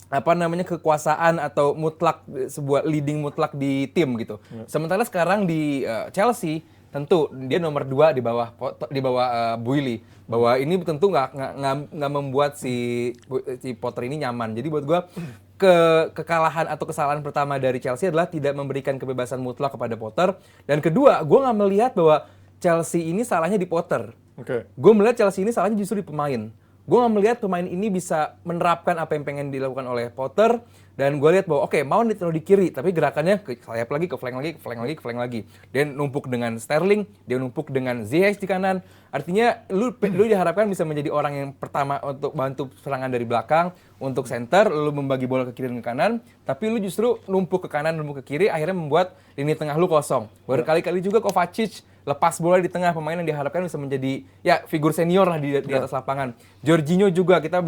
kekuasaan atau mutlak, sebuah leading mutlak di tim gitu. Sementara sekarang di Chelsea tentu dia nomor 2 di bawah Bully, bahwa ini tentu nggak membuat si Potter ini nyaman. Jadi buat gue kekalahan atau kesalahan pertama dari Chelsea adalah tidak memberikan kebebasan mutlak kepada Potter, dan kedua gue nggak melihat bahwa Chelsea ini salahnya di Potter. Gue melihat Chelsea ini salahnya justru di pemain. Gue nggak melihat pemain ini bisa menerapkan apa yang pengen dilakukan oleh Potter, dan gue lihat bahwa Mount ditaruh di kiri, tapi gerakannya ke sayap lagi, ke flank lagi. Dia numpuk dengan Sterling, dia numpuk dengan Ziyech di kanan. Artinya lu diharapkan bisa menjadi orang yang pertama untuk bantu serangan dari belakang, untuk center, lu membagi bola ke kiri dan ke kanan, tapi lu justru numpuk ke kanan, numpuk ke kiri, akhirnya membuat lini tengah lu kosong. Berkali-kali juga Kovacic lepas bola di tengah, pemain yang diharapkan bisa menjadi figur senior lah di atas lapangan. Jorginho juga kita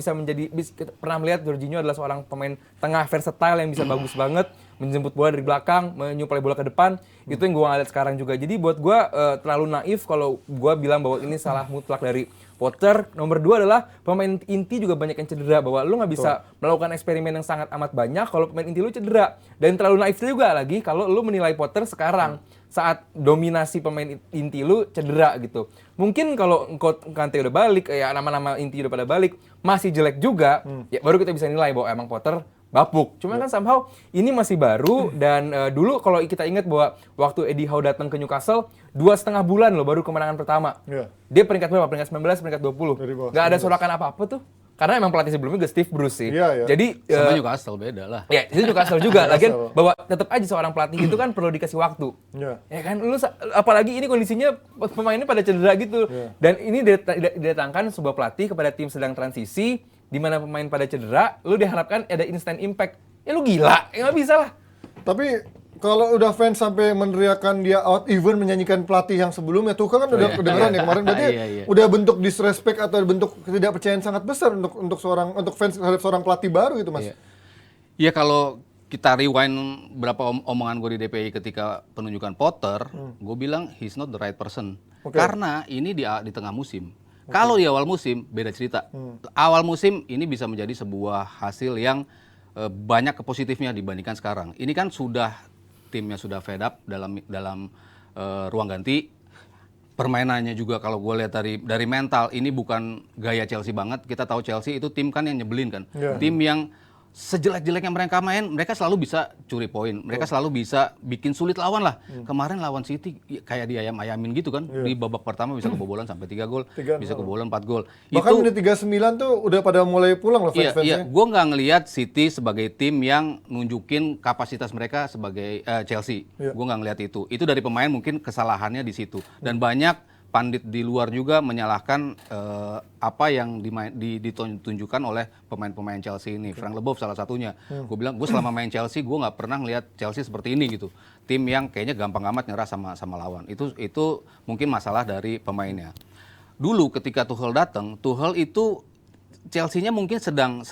pernah melihat Jorginho adalah seorang pemain tengah versatile yang bisa bagus banget menjemput bola dari belakang, menyuplai bola ke depan. Itu yang gue lihat sekarang juga. Jadi buat gue terlalu naif kalau gue bilang bahwa ini salah mutlak dari Potter. Nomor 2 adalah pemain inti juga banyak yang cedera, bahwa lu nggak bisa melakukan eksperimen yang sangat amat banyak kalau pemain inti lu cedera. Dan terlalu naif juga lagi kalau lu menilai Potter sekarang saat dominasi pemain inti lu cedera gitu. Mungkin kalau Kante udah balik, nama-nama inti udah pada balik, masih jelek juga, ya baru kita bisa nilai bahwa emang Potter bapuk. Cuma kan somehow ini masih baru, dan dulu kalau kita ingat bahwa waktu Eddie Howe datang ke Newcastle 2,5 bulan loh baru kemenangan pertama. Dia peringkat berapa? Peringkat 19, peringkat 20. Gak ada sorakan apa-apa tuh. Karena emang pelatih sebelumnya Steve Bruce sih. Jadi sama Newcastle beda lah. Ya, itu Newcastle juga. Lagian bahwa tetap aja seorang pelatih itu kan perlu dikasih waktu. Ya kan, apalagi ini kondisinya pemainnya pada cedera gitu. Dan ini didatangkan sebuah pelatih kepada tim sedang transisi, di mana pemain pada cedera, lu diharapkan ada instant impact. Ya lu gila, ya nggak bisa lah. Tapi kalau udah fans sampai meneriakan dia out, even menyanyikan pelatih yang sebelumnya, tuh kan udah kedengeran ya kemarin. Berarti udah bentuk disrespect atau bentuk ketidakpercayaan sangat besar untuk fans terhadap seorang pelatih baru gitu, Mas. Iya, kalau kita rewind berapa omongan gue di DPI ketika penunjukan Potter, gue bilang he's not the right person. Karena ini di tengah musim. Kalau di awal musim beda cerita. Awal musim ini bisa menjadi sebuah hasil yang banyak positifnya dibandingkan sekarang. Ini kan timnya sudah fed up dalam ruang ganti. Permainannya juga kalau gue lihat dari mental, ini bukan gaya Chelsea banget. Kita tahu Chelsea itu tim kan yang nyebelin kan. Tim yang sejelek-jeleknya mereka main, mereka selalu bisa curi poin. Mereka selalu bisa bikin sulit lawan lah. Kemarin lawan City kayak diayam-ayamin gitu kan. Di babak pertama bisa kebobolan sampai 3 gol, bisa kebobolan 4 gol. Bahkan menit 39 tuh udah pada mulai pulang loh fans-fansnya. Gue nggak ngelihat City sebagai tim yang nunjukin kapasitas mereka sebagai Chelsea. Gue nggak ngelihat itu. Itu dari pemain mungkin kesalahannya di situ. Dan banyak pandit di luar juga menyalahkan apa yang ditunjukkan oleh pemain-pemain Chelsea ini. Frank Leboeuf salah satunya. Gue bilang, gue selama main Chelsea, gue nggak pernah ngeliat Chelsea seperti ini gitu. Tim yang kayaknya gampang amat nyerah sama lawan. Itu mungkin masalah dari pemainnya. Dulu ketika Tuchel datang, Tuchel itu Chelsea-nya mungkin sedang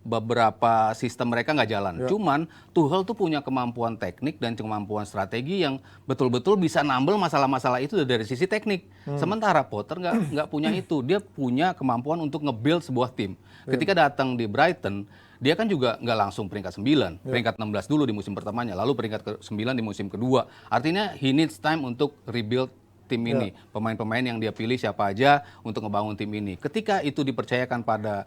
beberapa sistem mereka nggak jalan. Cuman Tuchel tuh punya kemampuan teknik dan kemampuan strategi yang betul-betul bisa nambel masalah-masalah itu dari sisi teknik. Sementara Potter nggak punya itu. Dia punya kemampuan untuk nge-build sebuah tim. Ketika datang di Brighton, dia kan juga nggak langsung peringkat 9, peringkat 16 dulu di musim pertamanya, lalu peringkat ke-9 di musim kedua. Artinya he needs time untuk rebuild tim ini. Pemain-pemain yang dia pilih siapa aja untuk ngebangun tim ini. Ketika itu dipercayakan pada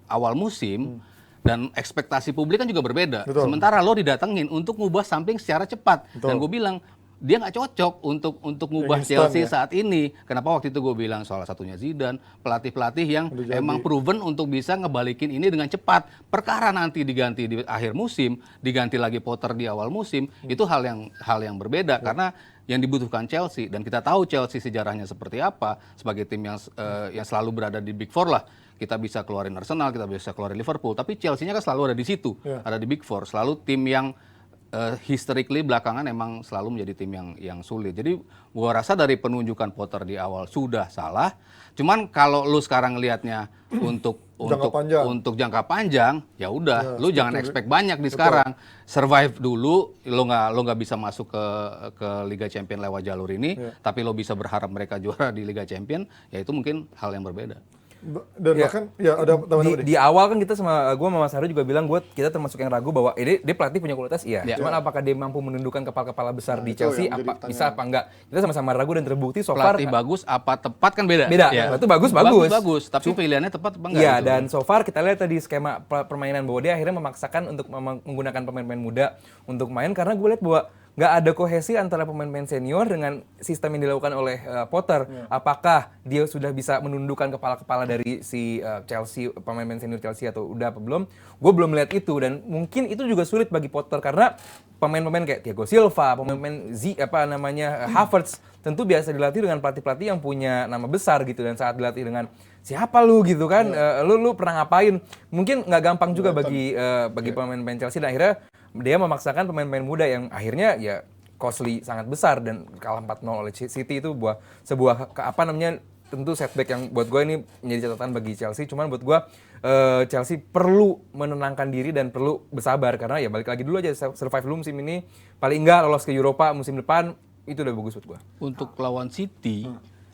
awal musim, dan ekspektasi publik kan juga berbeda. Sementara lo didatengin untuk ngubah something secara cepat. Dan gue bilang dia nggak cocok untuk ngubah Chelsea saat ini. Kenapa waktu itu gue bilang salah satunya Zidane, pelatih-pelatih yang emang proven untuk bisa ngebalikin ini dengan cepat. Perkara nanti diganti di akhir musim, diganti lagi Potter di awal musim, itu hal yang berbeda. Karena yang dibutuhkan Chelsea, dan kita tahu Chelsea sejarahnya seperti apa, sebagai tim yang selalu berada di Big Four lah. Kita bisa keluarin Arsenal, kita bisa keluarin Liverpool, tapi Chelsea-nya kan selalu ada di situ, ada di Big Four, selalu tim yang historically belakangan emang selalu menjadi tim yang sulit. Jadi gua rasa dari penunjukan Potter di awal sudah salah. Cuman kalau lu sekarang lihatnya untuk jangka panjang, ya udah, lu jangan expect banyak di sekarang. Survive dulu, lu nggak bisa masuk ke Liga Champion lewat jalur ini, tapi lu bisa berharap mereka juara di Liga Champion, ya itu mungkin hal yang berbeda. Dan bahkan ya ada di awal kan kita gue sama Mas Haru juga bilang kita termasuk yang ragu bahwa ini dia pelatih punya kualitas cuman apakah dia mampu menundukkan kepala-kepala besar di Chelsea bisa apa enggak, kita sama-sama ragu dan terbukti so far pelatih bagus apa tepat kan beda itu bagus tapi pilihannya tepat apa enggak ya gitu. Dan so far kita lihat tadi skema permainan bahwa dia akhirnya memaksakan untuk menggunakan pemain-pemain muda untuk main karena gue lihat bahwa nggak ada kohesi antara pemain-pemain senior dengan sistem yang dilakukan oleh Potter. Apakah dia sudah bisa menundukkan kepala-kepala dari si Chelsea, pemain-pemain senior Chelsea atau udah apa belum? Gue belum melihat itu dan mungkin itu juga sulit bagi Potter karena pemain-pemain kayak Thiago Silva, pemain-pemain Havertz tentu biasa dilatih dengan pelatih-pelatih yang punya nama besar gitu dan saat dilatih dengan siapa lu gitu kan, lu pernah ngapain? Mungkin nggak gampang juga bagi pemain-pemain Chelsea dan akhirnya dia memaksakan pemain-pemain muda yang akhirnya ya costly sangat besar dan kalah 4-0 oleh City itu sebuah tentu setback yang buat gue ini menjadi catatan bagi Chelsea. Cuman buat gue Chelsea perlu menenangkan diri dan perlu bersabar karena ya balik lagi dulu aja survive dulu musim ini, paling enggak lolos ke Eropa musim depan itu udah bagus buat gue. Untuk lawan City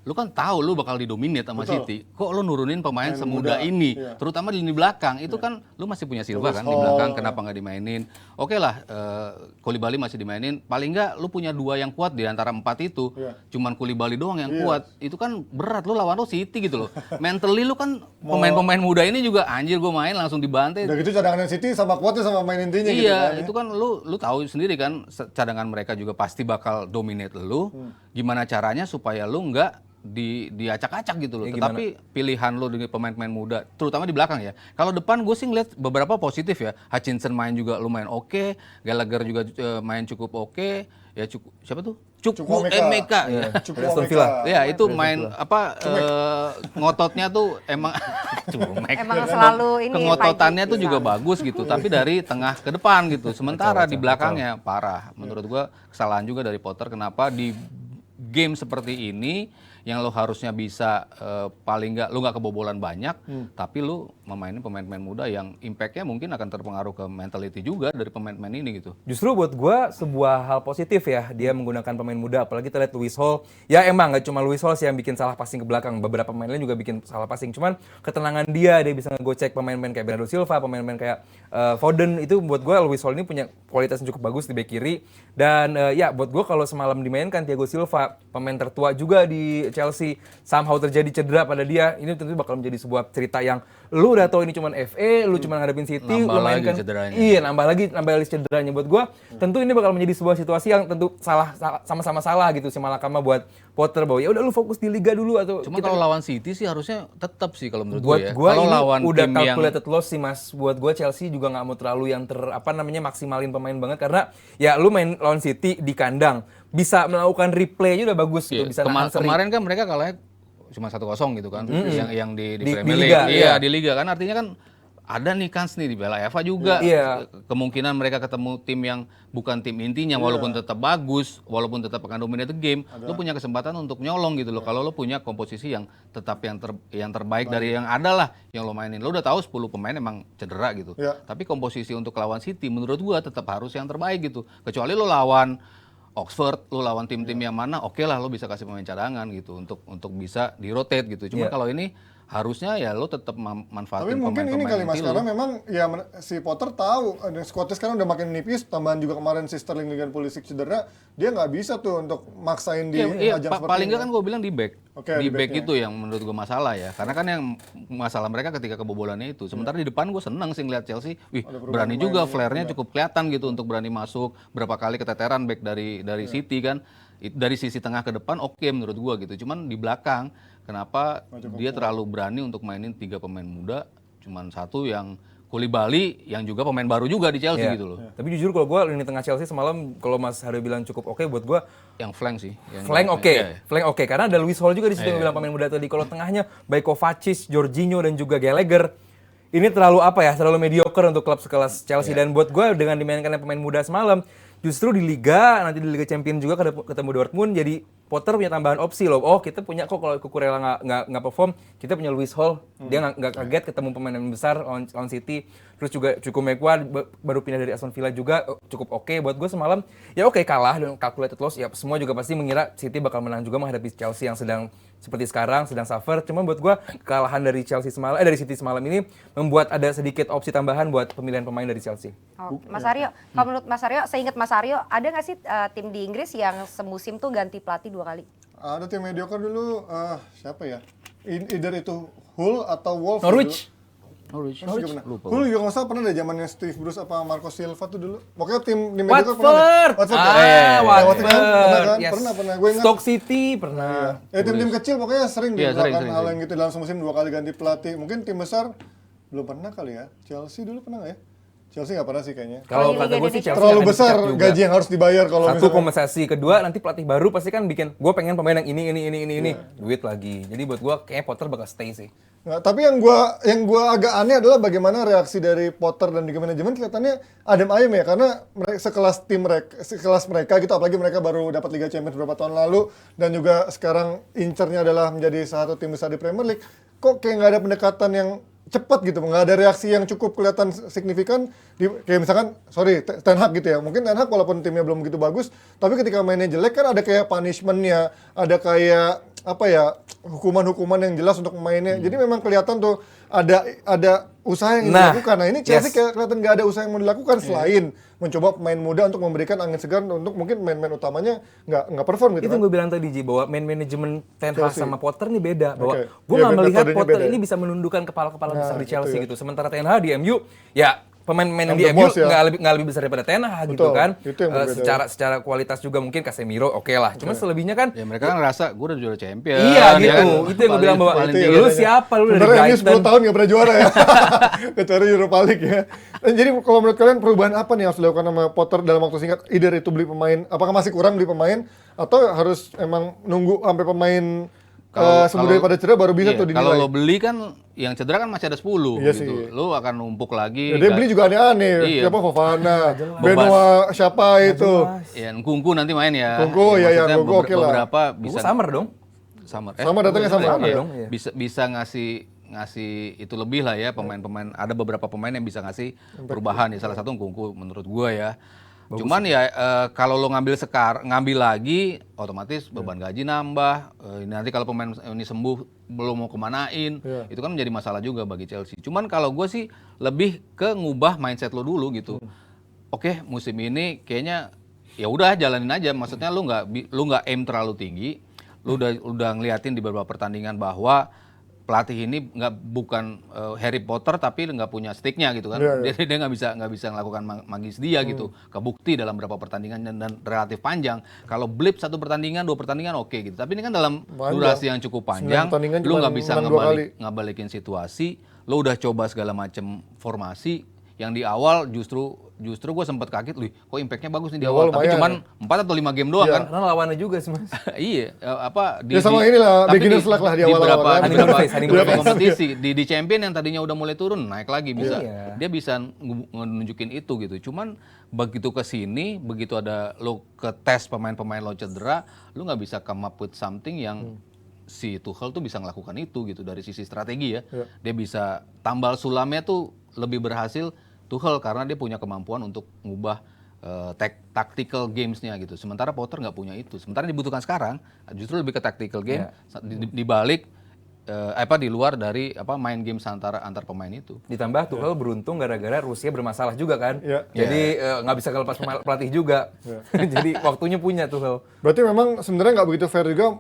lu kan tahu lu bakal didominate sama City. Kok lu nurunin pemain semuda ini, terutama di lini belakang. Itu kan lu masih punya Silva kan di belakang, kenapa nggak dimainin? Oke lah, Koulibaly masih dimainin. Paling nggak lu punya 2 yang kuat di antara 4 itu. Cuman Koulibaly doang yang kuat. Itu kan berat, lu lawan lu City gitu loh. Mentally lu kan pemain-pemain muda ini juga anjir gue main langsung dibantai. Udah gitu cadangan City sama kuatnya sama main intinya gitu kan. Iya, itu kan lu tahu sendiri kan cadangan mereka juga pasti bakal dominate lu. Gimana caranya supaya lu nggak diacak-acak gitu loh. Tetapi pilihan lo dengan pemain-pemain muda, terutama di belakang ya. Kalau depan gue sih ngeliat beberapa positif ya. Hutchinson main juga lumayan oke, Gallagher juga main cukup oke. Ya siapa tuh? Chukwuemeka ya. Aston Villa. Ya itu main ngototnya tuh emang emang selalu ini kengototannya tuh juga bagus gitu, tapi dari tengah ke depan gitu. Sementara di belakangnya parah. Menurut gue kesalahan juga dari Potter kenapa di game seperti ini yang lo harusnya bisa paling nggak lo nggak kebobolan banyak, tapi lo memainin pemain-pemain muda yang impactnya mungkin akan terpengaruh ke mentality juga dari pemain-pemain ini gitu. Justru buat gue sebuah hal positif ya dia menggunakan pemain muda, apalagi kita lihat Lewis Hall. Ya emang nggak cuma Lewis Hall sih yang bikin salah passing ke belakang, beberapa pemain lain juga bikin salah passing. Cuman ketenangan dia bisa ngegocek pemain-pemain kayak Bernardo Silva, pemain-pemain kayak Foden, itu buat gue Lewis Hall ini punya kualitas yang cukup bagus di bek kiri. Dan ya buat gue kalau semalam dimainkan Thiago Silva, pemain tertua juga di Chelsea, somehow terjadi cedera pada dia, ini tentu bakal menjadi sebuah cerita yang lu udah tahu ini cuma FA, lu cuma ngadepin City, nambah lu mainkan cederanya. Iya, nambah lagi cederanya. Buat gua tentu ini bakal menjadi sebuah situasi yang tentu sama-sama salah gitu si Malakama buat Potter bahwa ya udah lu fokus di liga dulu atau cuma kalau lawan City sih harusnya tetap sih kalau menurut buat gue ya. Gua kalau ini lawan udah tim calculated loss sih Mas. Buat gua Chelsea juga nggak mau terlalu yang maksimalin pemain banget karena ya lu main lawan City di kandang bisa melakukan replay aja udah bagus gitu, bisa kemarin kan mereka kalahnya cuma 1-0 gitu kan, yang di Premier Liga, League. Iya, di Liga kan artinya kan ada nih kans nih di Piala FA juga. Kemungkinan mereka ketemu tim yang bukan tim intinya walaupun tetap bagus, walaupun tetap akan dominate game, lo punya kesempatan untuk nyolong gitu loh. Kalau lo punya komposisi yang tetap yang terbaik dari yang ada lah yang lo mainin. Lo udah tahu 10 pemain emang cedera gitu. Tapi komposisi untuk lawan City menurut gua tetap harus yang terbaik gitu. Kecuali lo lawan Oxford, lu lawan tim-tim yang mana, oke lah lo bisa kasih pemain cadangan gitu untuk bisa di-rotate gitu. Cuma kalau ini harusnya ya lo tetap manfaatin pemain-pemain. Tapi mungkin ini kali Mas, inti karena memang ya si Potter tahu squadnya sekarang udah makin nipis, tambahan juga kemarin si Sterling dengan Pulisic cedera, dia nggak bisa tuh untuk maksain di ajang seperti paling ini. nggak kan gue bilang di back. Di back itu yang menurut gue masalah ya. Karena kan yang masalah mereka ketika kebobolannya itu. Sementara di depan gue seneng sih ngeliat Chelsea, berani juga flare-nya cukup kelihatan gitu untuk berani masuk. Berapa kali keteteran back dari City kan. Dari sisi tengah ke depan oke menurut gua gitu. Cuman di belakang kenapa dia terlalu berani untuk mainin 3 pemain muda, cuman 1 yang Koulibaly yang juga pemain baru juga di Chelsea gitu loh. Tapi jujur kalau gua lini tengah Chelsea semalam kalau Mas Haryo bilang cukup oke, buat gua yang flank sih. Flank oke karena ada Lewis Hall juga di situ yang bilang pemain muda tadi. Kalau tengahnya baik Kovacic, Jorginho dan juga Gallagher, ini terlalu mediocre untuk klub sekelas Chelsea. Dan buat gue dengan dimainkannya pemain muda semalam, justru di Liga, nanti di Liga Champions juga ketemu Dortmund, jadi Potter punya tambahan opsi loh. Oh, kita punya kok kalau Cucurella nggak perform, kita punya Luis Hall. Dia nggak kaget ketemu pemain yang besar lawan City. Terus juga Chukwuemeka baru pindah dari Aston Villa juga cukup oke. Buat gue semalam ya oke kalah dengan calculated loss. Ya semua juga pasti mengira City bakal menang juga menghadapi Chelsea yang sedang seperti sekarang sedang suffer. Cuma buat gue kekalahan dari dari City semalam ini membuat ada sedikit opsi tambahan buat pemilihan pemain dari Chelsea. Oh, Mas Aryo, kalau menurut Mas Aryo, seingat Mas Aryo, ada nggak sih tim di Inggris yang semusim tuh ganti pelatih 2 kali? Ada tim mediocre dulu, siapa ya? Either itu Hull atau Wolves. Norwich. Norwich. Lupa. Hull juga nggak salah pernah deh zamannya Steve Bruce apa Marco Silva tuh dulu. Pokoknya tim mediocre pernah deh. Watford. Watford kan? Pernah kan? Yes. Pernah. Gue ingat. Stoke City pernah. Tim-tim kecil pokoknya sering dilakukan sering. hal yang gitu dalam semusim 2 kali ganti pelatih. Mungkin tim besar belum pernah kali ya. Chelsea dulu pernah nggak ya? Chelsea nggak pernah sih kayaknya. Kalau Kalau di kata Liga gue sih Indonesia Chelsea Terlalu akan besar dipecat juga. gaji yang harus dibayar kalau Satu misalkan. kompensasi, kedua nanti pelatih baru pasti kan bikin gue pengen pemain yang ini duit lagi. Jadi buat gue kayaknya Potter bakal stay sih. Nah, tapi yang gua agak aneh adalah bagaimana reaksi dari Potter dan juga manajemen kelihatannya adem ayem ya, karena sekelas mereka gitu, apalagi mereka baru dapat Liga Champions beberapa tahun lalu dan juga sekarang incernya adalah menjadi salah satu tim besar di Premier League. Kok kayak nggak ada pendekatan yang cepat gitu, nggak ada reaksi yang cukup kelihatan signifikan kayak misalkan Ten Hag gitu ya, mungkin Ten Hag walaupun timnya belum begitu bagus, tapi ketika mainnya jelek kan ada kayak punishment-nya, ada kayak apa ya, hukuman-hukuman yang jelas untuk pemainnya. Jadi memang kelihatan tuh ada usaha yang dilakukan. Nah ini Chelsea kayak kelihatan nggak ada usaha yang mau dilakukan selain mencoba pemain muda untuk memberikan angin segar untuk mungkin main-main utamanya nggak perform gitu. Itu yang gue bilang tadi Ji, bahwa manajemen Ten Hag sama Potter nih beda. Bahwa Oke. gue Iya, nggak melihat metodenya Potter beda ini ya. bisa menundukkan kepala-kepala besar di itu Chelsea ya. gitu. Sementara Ten Hag di MU, ya pemain-pemain yang di The MU most ya. nggak lebih besar daripada Ten Hag gitu Betul, kan. itu yang berbeda. Secara kualitas juga mungkin Casemiro oke lah. Cuma selebihnya kan Ya mereka kan ngerasa gue udah juara champion. iya ya gitu. kan? Itu yang gue bilang bahwa Paling itu ya tinggi. lu bedanya. siapa lu dari Sebenarnya ini 10 Brighton. tahun nggak pernah juara ya. Kecuali Europa League ya. Dan jadi kalau menurut kalian perubahan apa nih yang harus dilakukan sama Potter dalam waktu singkat? Either itu beli pemain, apakah masih kurang beli pemain, atau harus emang nunggu sampai pemain sembuh daripada cedera baru bisa iya, tuh dinilai? kalau lo beli kan yang cedera kan masih ada 10 Iya gitu. sih. Lo akan numpuk lagi. Ya, dia beli juga aneh-aneh. Iya. Siapa Fofana, Benoit, siapa itu? Ya, Nkunku nanti main ya. Nkunku, ya, maksudnya Nkunku oke lah. beberapa Gue bisa summer dong. Summer. Sama datangnya sama. Sama Iya. dong. Iya. Bisa ngasih itu lebih lah ya pemain-pemain, ada beberapa pemain yang bisa ngasih perubahan ya, salah satu Nkunku menurut gua ya. Cuman ya kalau lo ngambil lagi otomatis beban gaji nambah. Nanti kalau pemain ini sembuh belum mau kemanain, itu kan menjadi masalah juga bagi Chelsea. Cuman kalau gue sih lebih ke ngubah mindset lo dulu gitu. Oke, musim ini kayaknya ya udah jalanin aja. Maksudnya lu nggak aim terlalu tinggi. Lu udah ngeliatin di beberapa pertandingan bahwa pelatih ini bukan Harry Potter tapi nggak punya sticknya gitu kan. Iya. Dia nggak bisa melakukan magis dia gitu. Kebukti dalam beberapa pertandingan dan relatif panjang. Kalau blip 1 pertandingan 2 pertandingan oke gitu. Tapi ini kan dalam durasi yang cukup panjang, 9 pertandingan lu cuma nggak bisa menang 2 kali. ngabalikin situasi. Lu udah coba segala macam formasi yang di awal justru gue sempat kaget, kok impactnya bagus nih di awal. Tapi lumayan. cuman 4 atau 5 game doang kan. Karena lawannya juga sih Mas. Iya, Ya sama inilah, tapi beginner's luck lah di awal-awal kan. beberapa Honeymoon phase. kompetisi di champion yang tadinya udah mulai turun naik lagi bisa. Iya. Dia bisa nunjukin itu gitu. Cuman begitu ke sini, begitu ada lo ke tes pemain-pemain lo cedera, lo nggak bisa come up with something yang si Tuchel tuh bisa ngelakukan itu gitu dari sisi strategi ya. Dia bisa tambal sulamnya tuh lebih berhasil Tuchel karena dia punya kemampuan untuk mengubah tactical gamesnya gitu. Sementara Potter nggak punya itu. Sementara dibutuhkan sekarang justru lebih ke tactical game di balik di luar dari main games antar pemain itu. Ditambah Tuchel beruntung gara-gara Rusia bermasalah juga kan. Iya. Jadi nggak bisa kelepas pelatih juga. Jadi waktunya punya Tuchel. Berarti memang sebenarnya nggak begitu fair juga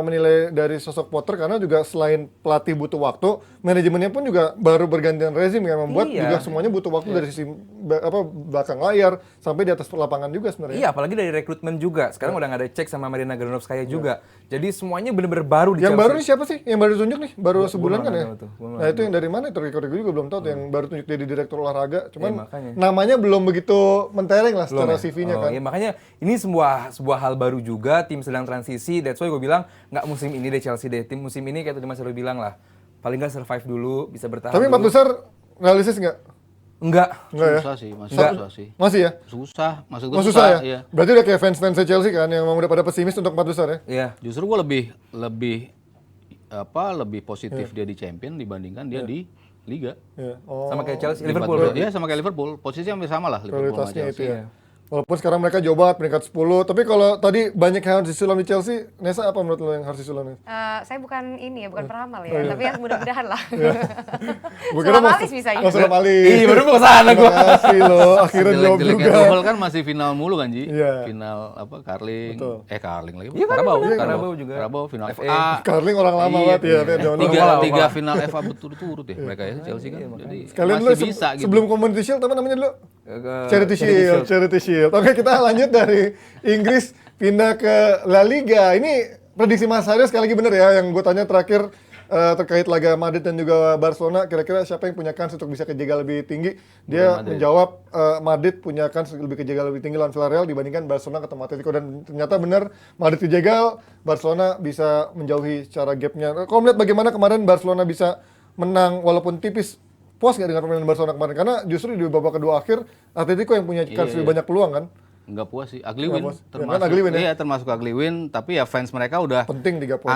menilai dari sosok Potter karena juga selain pelatih butuh waktu, manajemennya pun juga baru bergantian rezim yang membuat juga semuanya butuh waktu dari sisi belakang layar sampai di atas lapangan juga sebenarnya. Iya, apalagi dari rekrutmen juga. Sekarang udah nggak ada cek sama Marina Granovskaya juga. Jadi semuanya bener-bener baru di Yang Chelsea. baru nih siapa sih? Yang baru ditunjuk nih? Baru sebulan gua kan ya? nggak tahu tuh, gua nggak Nah itu yang dari mana? Itu gue juga belum tahu tuh yang baru tunjuk jadi direktur olahraga. Cuman makanya. namanya belum begitu mentereng lah secara Belum ya? CV-nya kan. Iya, makanya ini sebuah hal baru juga, tim sedang transisi. That's why gue bilang nggak musim ini deh Chelsea deh. Tim musim ini kayak tadi Mas Heru bilang lah, paling nggak survive dulu, bisa bertahan. Tapi 4 dulu. besar realistis nggak? Enggak. Enggak ya? Susah sih, masih Enggak. susah sih. Masih ya? Susah, maksud gue Oh, susah ya? Iya. Berarti udah kayak fans Chelsea kan yang memang udah pada pesimis untuk 4 besar ya? Iya. Justru gue lebih positif dia di Champion dibandingkan dia di Liga. Iya. Oh, Sama kayak Chelsea, Di Liverpool. 14. Iya, sama kayak Liverpool. Posisinya hampir sama lah Liverpool sama prioritasnya itu Chelsea. ya. Walaupun sekarang mereka jauh banget peringkat 10, tapi kalau tadi banyak yang harus disulam di Chelsea, Nesa apa menurut lo yang harus disulam? Saya bukan ini ya, bukan peramal ya, tapi ya mudah-mudahan lah. Gue kira Sulam alis bisa ya. sulam alis. Ih, baru mau kesana Terima gua. kasih lo, akhirnya jawab Jelek-jeleknya juga. Tuchel kan masih final mulu kan Ji? Iya. Final apa Carling. Betul. Carling lagi. Iya, Carabao. Carabao juga. Carabao final FA. FA. Carling orang lama Iya, banget ya, tapi zaman dulu. Tiga final FA berturut-turut ya mereka ya Chelsea kan. Jadi Sekalian dulu masih bisa gitu. sebelum Community Shield apa namanya dulu? Charity Charity Shield, Charity Shield. Oke, kita lanjut dari Inggris pindah ke La Liga. Ini prediksi Mas Haris sekali lagi bener ya, yang gue tanya terakhir terkait laga Madrid dan juga Barcelona, kira-kira siapa yang punya kans untuk bisa kejaga lebih tinggi? Dia menjawab Madrid punya kans lebih kejaga lebih tinggi lawan Villarreal dibandingkan Barcelona ketemu Atletico, dan ternyata benar Madrid dijagal, Barcelona bisa menjauhi secara gapnya. Kalau melihat bagaimana kemarin Barcelona bisa menang walaupun tipis, puas nggak dengan permainan Barcelona kemarin? Karena justru di babak kedua akhir Atletico yang punya kans lebih banyak peluang kan? Enggak puas sih, ugly win puas. Ya, termasuk. kan ugly win ya? Iya, termasuk ugly win, tapi ya fans mereka udah Penting 3 poin.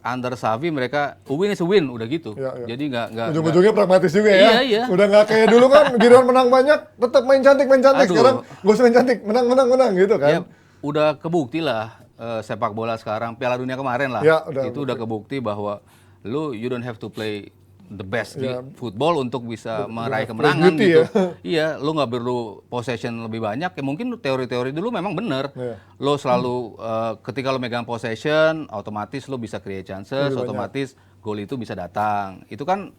under Xavi mereka win is a win udah gitu. Iya, iya. Jadi enggak Ujung-ujungnya pragmatis juga ya. Iya, iya. Udah nggak kayak dulu kan, Giron menang banyak, tetap main cantik. Aduh. Sekarang gak usah main cantik, menang gitu kan. ya udah kebukti lah sepak bola sekarang, Piala Dunia kemarin lah. Ya, udah Itu udah kebukti bahwa you don't have to play the best Ya. football untuk bisa meraih kemenangan beauty gitu. ya. Iya, lu nggak perlu possession lebih banyak. Ya mungkin teori-teori dulu memang bener. Iya. Lo selalu ketika lo megang possession, otomatis lo bisa create chances, otomatis gol itu bisa datang. Itu kan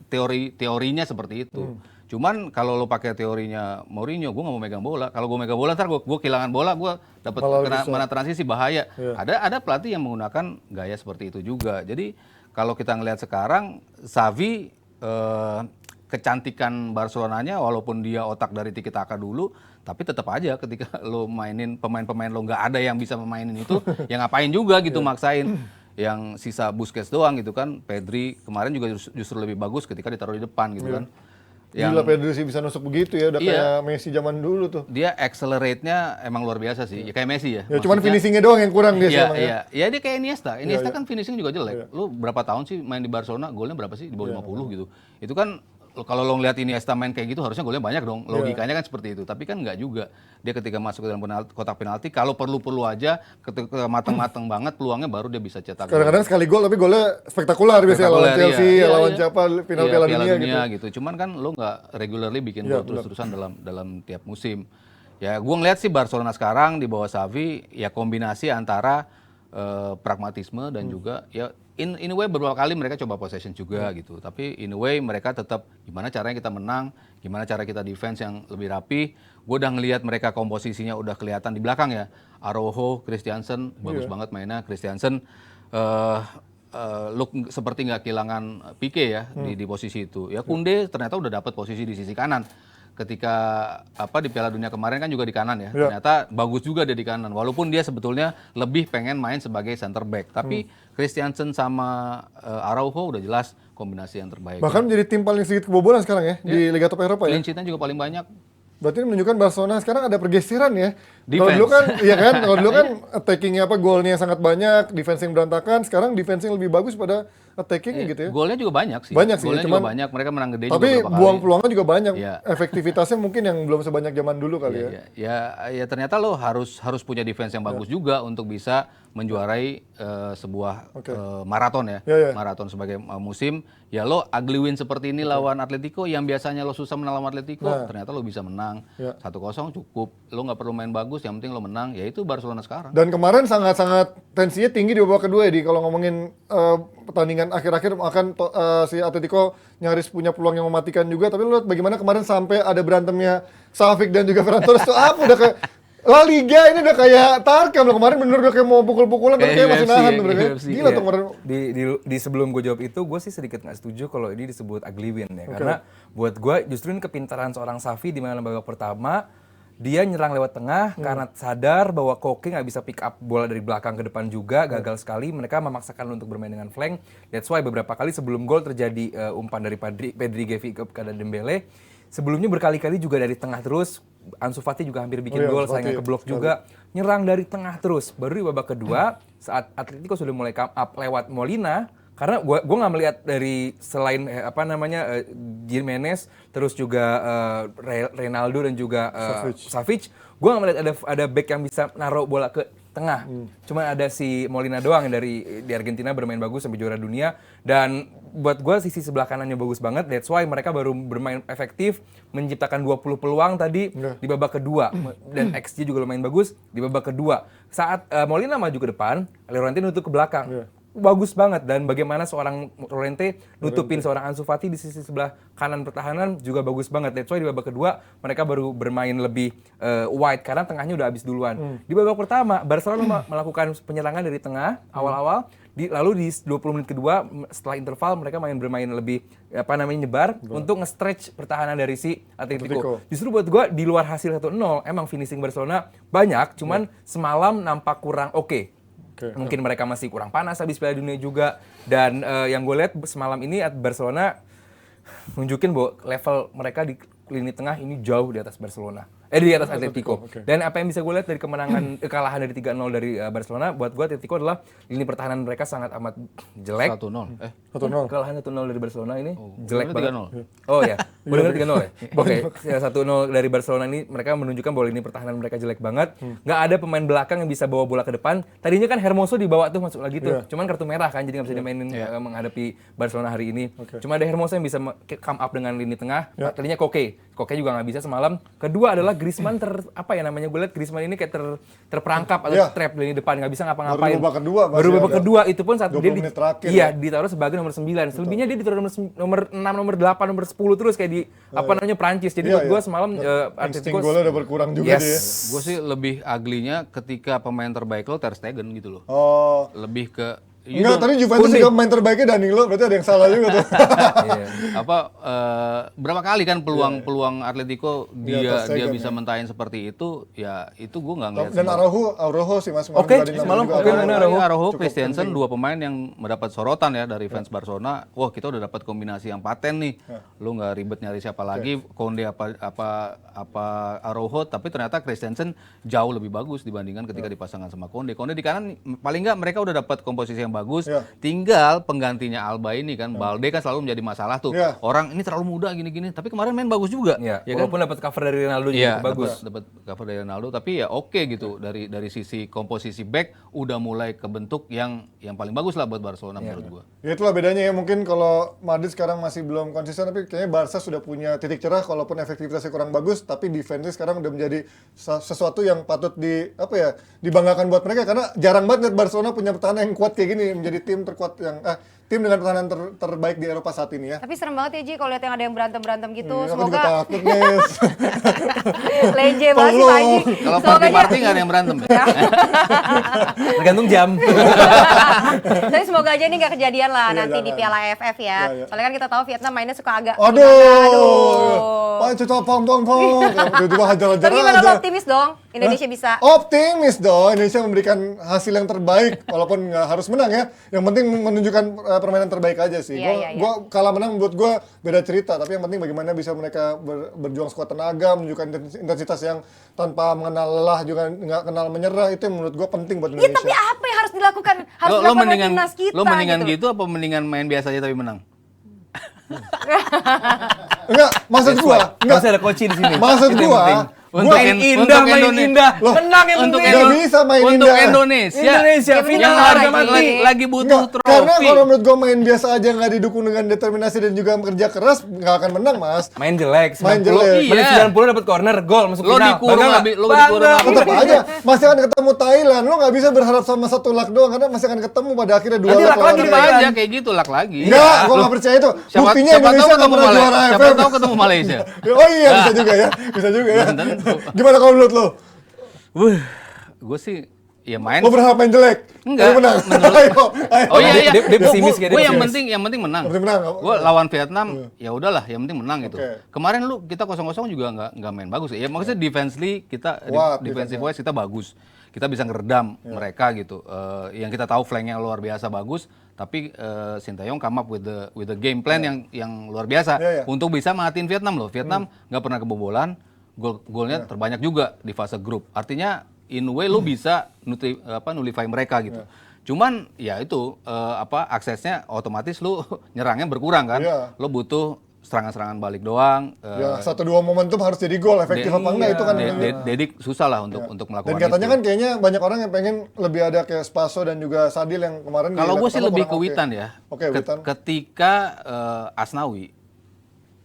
teorinya seperti itu. Cuman kalau lo pakai teorinya Mourinho, gue nggak mau megang bola. Kalau gue megang bola, ntar gue kehilangan bola, gue dapat mana transisi bahaya. Iya. Ada pelatih yang menggunakan gaya seperti itu juga. Jadi kalau kita ngelihat sekarang, Xavi kecantikan Barcelonanya, walaupun dia otak dari tiki taka dulu, tapi tetap aja ketika lo mainin pemain-pemain lo nggak ada yang bisa memainin itu, ya ngapain juga gitu maksain. Yang sisa Busquets doang gitu kan. Pedri kemarin juga justru lebih bagus ketika ditaruh di depan gitu kan. Gila Pedri sih bisa nusuk begitu ya, udah kayak Messi zaman dulu tuh. Dia accelerate-nya emang luar biasa sih, ya kayak Messi ya. Ya cuman finishingnya doang yang kurang dia sih emang ya. Iya, dia kayak Iniesta. Iniesta kan finishing juga jelek. Lu berapa tahun sih main di Barcelona, golnya berapa sih? Di bawah 50 gitu. Itu kan kalau lo ngeliat Iniesta main kayak gitu harusnya golnya banyak dong. Logikanya kan seperti itu. Tapi kan nggak juga. Dia ketika masuk ke dalam kotak penalti, kalau perlu aja, ketika mateng-mateng banget peluangnya baru dia bisa cetak. Kadang-kadang sekali gol tapi golnya spektakuler biasanya lawan Spektakuler, Chelsea, iya. lawan Iya. siapa final Iya, Piala Piala Dunia gitu. Cuman kan lo nggak regularly bikin Iya, gol terus-terusan dalam tiap musim. Ya gue ngeliat sih Barcelona sekarang di bawah Xavi ya kombinasi antara pragmatisme dan juga ya in a way beberapa kali mereka coba possession juga gitu. Tapi in a way mereka tetap gimana caranya kita menang, gimana cara kita defense yang lebih rapi. Gue udah ngelihat mereka komposisinya udah kelihatan di belakang ya. Araujo, Christiansen bagus banget mainnya. Christiansen look seperti nggak kehilangan Pique ya di posisi itu. Ya Koundé ternyata udah dapat posisi di sisi kanan. Ketika di Piala Dunia kemarin kan juga di kanan ya. Ternyata bagus juga dia di kanan. Walaupun dia sebetulnya lebih pengen main sebagai center back. Tapi Christiansen sama Araujo udah jelas kombinasi yang terbaik. Bahkan menjadi tim paling sedikit kebobolan sekarang ya di Liga Top Eropa ya. Clean sheet-nya juga paling banyak. Berarti ini menunjukkan Barcelona sekarang ada pergeseran ya. Kalau Defense. dulu kan, iya kan, kalau dulu kan attacking-nya golnya sangat banyak, defense yang berantakan. Sekarang defense yang lebih bagus pada attacking gitu ya. Golnya juga banyak sih. Banyak sih, Golnya cuman- juga banyak. Mereka menang gede Tapi juga beberapa buang kali. peluangnya juga banyak. Iya. Efektivitasnya mungkin yang belum sebanyak zaman dulu kali ya. Ya ternyata lo harus punya defense yang bagus juga untuk bisa menjuarai sebuah maraton ya. Iya, iya. Maraton sebagai musim. Ya lo ugly win seperti ini lawan Atletico yang biasanya lo susah menang lawan Atletico, ternyata lo bisa menang. Iya. 1-0 cukup. Lo nggak perlu main bagus, yang penting lo menang. Ya itu Barcelona sekarang. Dan kemarin sangat-sangat tensinya tinggi di babak kedua ya, di kalau ngomongin pertandingan akhir-akhir akan si Atletico nyaris punya peluang yang mematikan juga. Tapi lu lihat bagaimana kemarin sampai ada berantemnya Savic dan juga Ferran Torres tuh apa udah kayak La Liga ini udah kayak Tarkam loh, kemarin bener udah kayak mau pukul-pukulan tapi kayak masih UFC nahan ya, tuh mereka. UFC. Gila tuh kemarin. Di sebelum gue jawab itu, gue sih sedikit nggak setuju kalau ini disebut ugly win ya. Karena buat gue justru ini kepintaran seorang Xavi di mana babak pertama dia nyerang lewat tengah karena sadar bahwa Koke nggak bisa pick up bola dari belakang ke depan juga, gagal sekali. Mereka memaksakan untuk bermain dengan flank. That's why beberapa kali sebelum gol terjadi umpan dari Pedri Gavi ke Dembele. sebelumnya berkali-kali juga dari tengah terus. Ansu Fati juga hampir bikin gol, Ansu Fati, sayangnya keblok juga. Nyerang dari tengah terus. Baru di babak kedua saat Atletico sudah mulai come up lewat Molina, karena gua nggak melihat dari selain Jimenez, terus juga Ronaldo dan juga Savic, gua nggak melihat ada back yang bisa naruh bola ke tengah. Cuma ada si Molina doang yang di Argentina bermain bagus sampai juara dunia, dan buat gua sisi sebelah kanannya bagus banget. That's why mereka baru bermain efektif, menciptakan 20 peluang tadi di babak kedua, dan XG juga lumayan bagus di babak kedua. Saat Molina maju ke depan, Llorente nutup ke belakang. Bagus banget, dan bagaimana seorang Llorente nutupin seorang Ansu Fati di sisi sebelah kanan pertahanan juga bagus banget. That's why di babak kedua mereka baru bermain lebih wide karena tengahnya udah habis duluan. Di babak pertama Barcelona melakukan penyerangan dari tengah awal-awal, lalu di 20 menit kedua setelah interval mereka bermain lebih nyebar untuk nge-stretch pertahanan dari si Atletico. Justru buat gua di luar hasil 1-0 emang finishing Barcelona banyak, cuman semalam nampak kurang oke. Mungkin mereka masih kurang panas habis Piala Dunia juga, dan yang gue lihat semalam ini Barcelona nunjukin bahwa level mereka di lini tengah ini jauh di atas Barcelona. Di atas Atletico. Dan apa yang bisa gue lihat dari kekalahan dari 3-0 dari Barcelona, buat gue Atletico adalah lini pertahanan mereka sangat amat jelek. 1-0. 1-0. Kekalahan 1-0 dari Barcelona ini jelek banget. 3-0. Oh ya, benar 3-0 ya? Oke, 1-0 dari Barcelona ini mereka menunjukkan bahwa lini pertahanan mereka jelek banget. Nggak ada pemain belakang yang bisa bawa bola ke depan. Tadinya kan Hermoso dibawa tuh masuk lagi tuh. Cuman kartu merah kan, jadi nggak bisa dimainin menghadapi Barcelona hari ini. Cuma ada Hermoso yang bisa come up dengan lini tengah. Tadinya Koke juga nggak bisa semalam. Kedua adalah Griezmann gue lihat Griezmann ini kayak terperangkap atau trap di lini depan, nggak bisa ngapa-ngapain. Baru babak kedua itu pun saat dia ditaruh sebagai nomor 9. Selebihnya dia ditaruh nomor 6, nomor 8, nomor 10 terus kayak di Prancis. Jadi buat gue semalam Atletico golnya udah berkurang juga dia. Gue sih lebih ugly-nya ketika pemain terbaik lo Ter Stegen gitu loh. Lebih ke Enggak, tadi Juventus juga main terbaiknya Danilo, berarti ada yang salah juga tuh. Berapa kali kan peluang Atletico dia bisa mentahin seperti itu, ya itu gue nggak ngeliat. Dan Araujo sih Mas. Semalam Araujo, Christensen, dua pemain yang mendapat sorotan ya dari fans Barcelona. Wah, kita udah dapat kombinasi yang paten nih. Lu nggak ribet nyari siapa lagi, Konde apa Araujo, tapi ternyata Christensen jauh lebih bagus dibandingkan ketika dipasangkan sama Konde. Konde di kanan paling nggak mereka udah dapat komposisi yang bagus, tinggal penggantinya Alba ini kan, Balde kan selalu menjadi masalah tuh. Orang ini terlalu muda gini-gini, tapi kemarin main bagus juga. Ya walaupun dapat cover dari Ronaldo juga bagus. Dapat cover dari Ronaldo, tapi ya oke gitu. Dari sisi komposisi back udah mulai kebentuk yang paling bagus lah buat Barcelona menurut gua. Ya itulah bedanya ya, mungkin kalau Madrid sekarang masih belum konsisten, tapi kayaknya Barca sudah punya titik cerah walaupun efektivitasnya kurang bagus, tapi defense sekarang udah menjadi sesuatu yang patut dibanggakan buat mereka, karena jarang banget Barcelona punya pertahanan yang kuat kayak gini, menjadi tim terkuat tim dengan pertahanan terbaik di Eropa saat ini ya. Tapi serem banget ya Ji kalau lihat yang ada yang berantem gitu. Aku Semoga juga takut guys. Leje banget sih Pak Haji. Kalau party nggak ada yang berantem ya? Tergantung jam. Tapi semoga aja ini nggak kejadian lah nanti di Piala AFF ya. Soalnya kan kita tahu Vietnam mainnya suka agak. Pak coba pong. Tiba-tiba hajar-hajar Tapi gimana aja. lo optimis dong Indonesia bisa? Optimis dong, Indonesia memberikan hasil yang terbaik walaupun nggak harus menang ya. Yang penting menunjukkan permainan terbaik aja sih. Gua kalah menang buat gua beda cerita, tapi yang penting bagaimana bisa mereka berjuang sekuat tenaga, menunjukkan intensitas yang tanpa mengenal lelah, juga nggak kenal menyerah, itu yang menurut gua penting buat Ya Indonesia. tapi apa yang harus dilakukan? Harus Lo dilakukan oleh mendingan timnas kita lo mendingan gitu. gitu apa mendingan main biasa aja tapi menang? Enggak, maksud gua, enggak. Masih ada coach di sini. Maksud Itu yang gua, penting. Untuk main Indonesia. indah, menang yang Untuk penting. Nggak bisa main untuk indah. Indonesia Final yang harga mati. lagi butuh Enggak, karena trofi. kalau menurut gua main biasa aja nggak didukung dengan determinasi dan juga kerja keras, nggak akan menang mas. Main jelek, Main 90, jelek. menit Iya. 90 dapat corner, gol masuk Lo final. dikurung Bangga lebih- nggak? lo dikurung Bangga. lebih. Tetap aja, masih akan ketemu Thailand. Lo nggak bisa berharap sama satu luck doang, karena masih akan ketemu pada akhirnya dua Nanti luck luck lawan lagi Thailand. Sama Thailand. aja kayak gitu lak lagi. Enggak, gua nggak percaya itu. Buktinya Indonesia nggak pernah juara Siapa AFF. tahu ketemu Malaysia. Oh iya, bisa juga ya. Bisa juga ya. Belum tentu. Gimana kalau menurut lo? Gue sih ya main. Lo berharap main jelek? Enggak, Tapi menang. menurut- Ayo. Oh iya. Dia pesimis kayak Gue dia yang pesimis. penting menang. Yang penting menang. Gue lawan Vietnam, ya udahlah, yang penting menang gitu. Oke. Kemarin kita 0-0 juga nggak main bagus. Ya maksudnya defensively kita Kuat, defensive wise kita bagus. kita bisa ngeredam mereka gitu. Yang kita tahu flanknya luar biasa bagus, tapi Sintayong come up with the game plan yang luar biasa untuk bisa matiin Vietnam loh. Vietnam nggak pernah kebobolan, golnya terbanyak juga di fase grup. Artinya in a way lo bisa nullify mereka gitu. Cuman ya itu aksesnya otomatis lo nyerangnya berkurang kan. Lo butuh serangan-serangan balik doang. Ya, 1-2 momentum harus jadi gol, efektif apa enggak itu kan. Dedik susah lah untuk melakukan Dan katanya itu. kan kayaknya banyak orang yang pengen lebih ada kayak Spaso dan juga Sadil yang kemarin. Kalau gue sih kurang lebih ke oke. Witan ya. Oke, Witan. Ketika Asnawi,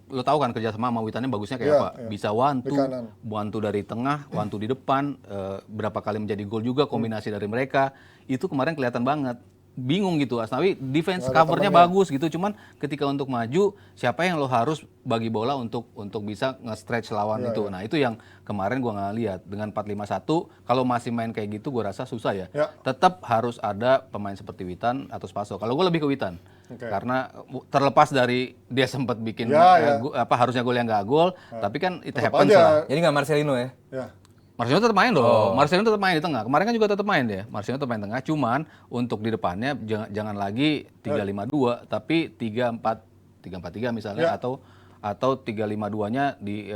lo tahu kan kerja sama Witannya bagusnya kayak apa? Bisa Di kanan. one two dari tengah, one two di depan, berapa kali menjadi gol juga kombinasi dari mereka. Itu kemarin kelihatan banget. Bingung gitu Asnawi, defense covernya bagus gitu, cuman ketika untuk maju siapa yang lo harus bagi bola untuk bisa nge-stretch lawan itu. Nah itu yang kemarin gua nggak lihat dengan 4-5-1. Kalau masih main kayak gitu gua rasa susah ya. Tetap harus ada pemain seperti Witan atau Spaso. Kalau gua lebih ke Witan karena terlepas dari dia sempat bikin harusnya gol yang nggak gol, tapi kan it happens lah. Jadi nggak Marcelino ya? Marcelino tetap main dong. Marcelino tetap main di tengah. Kemarin kan juga tetap main dia. Marcelino tetap main tengah. Cuman untuk di depannya jangan lagi 3-5-2 tapi 3-4-3 misalnya atau 3-5-2-nya di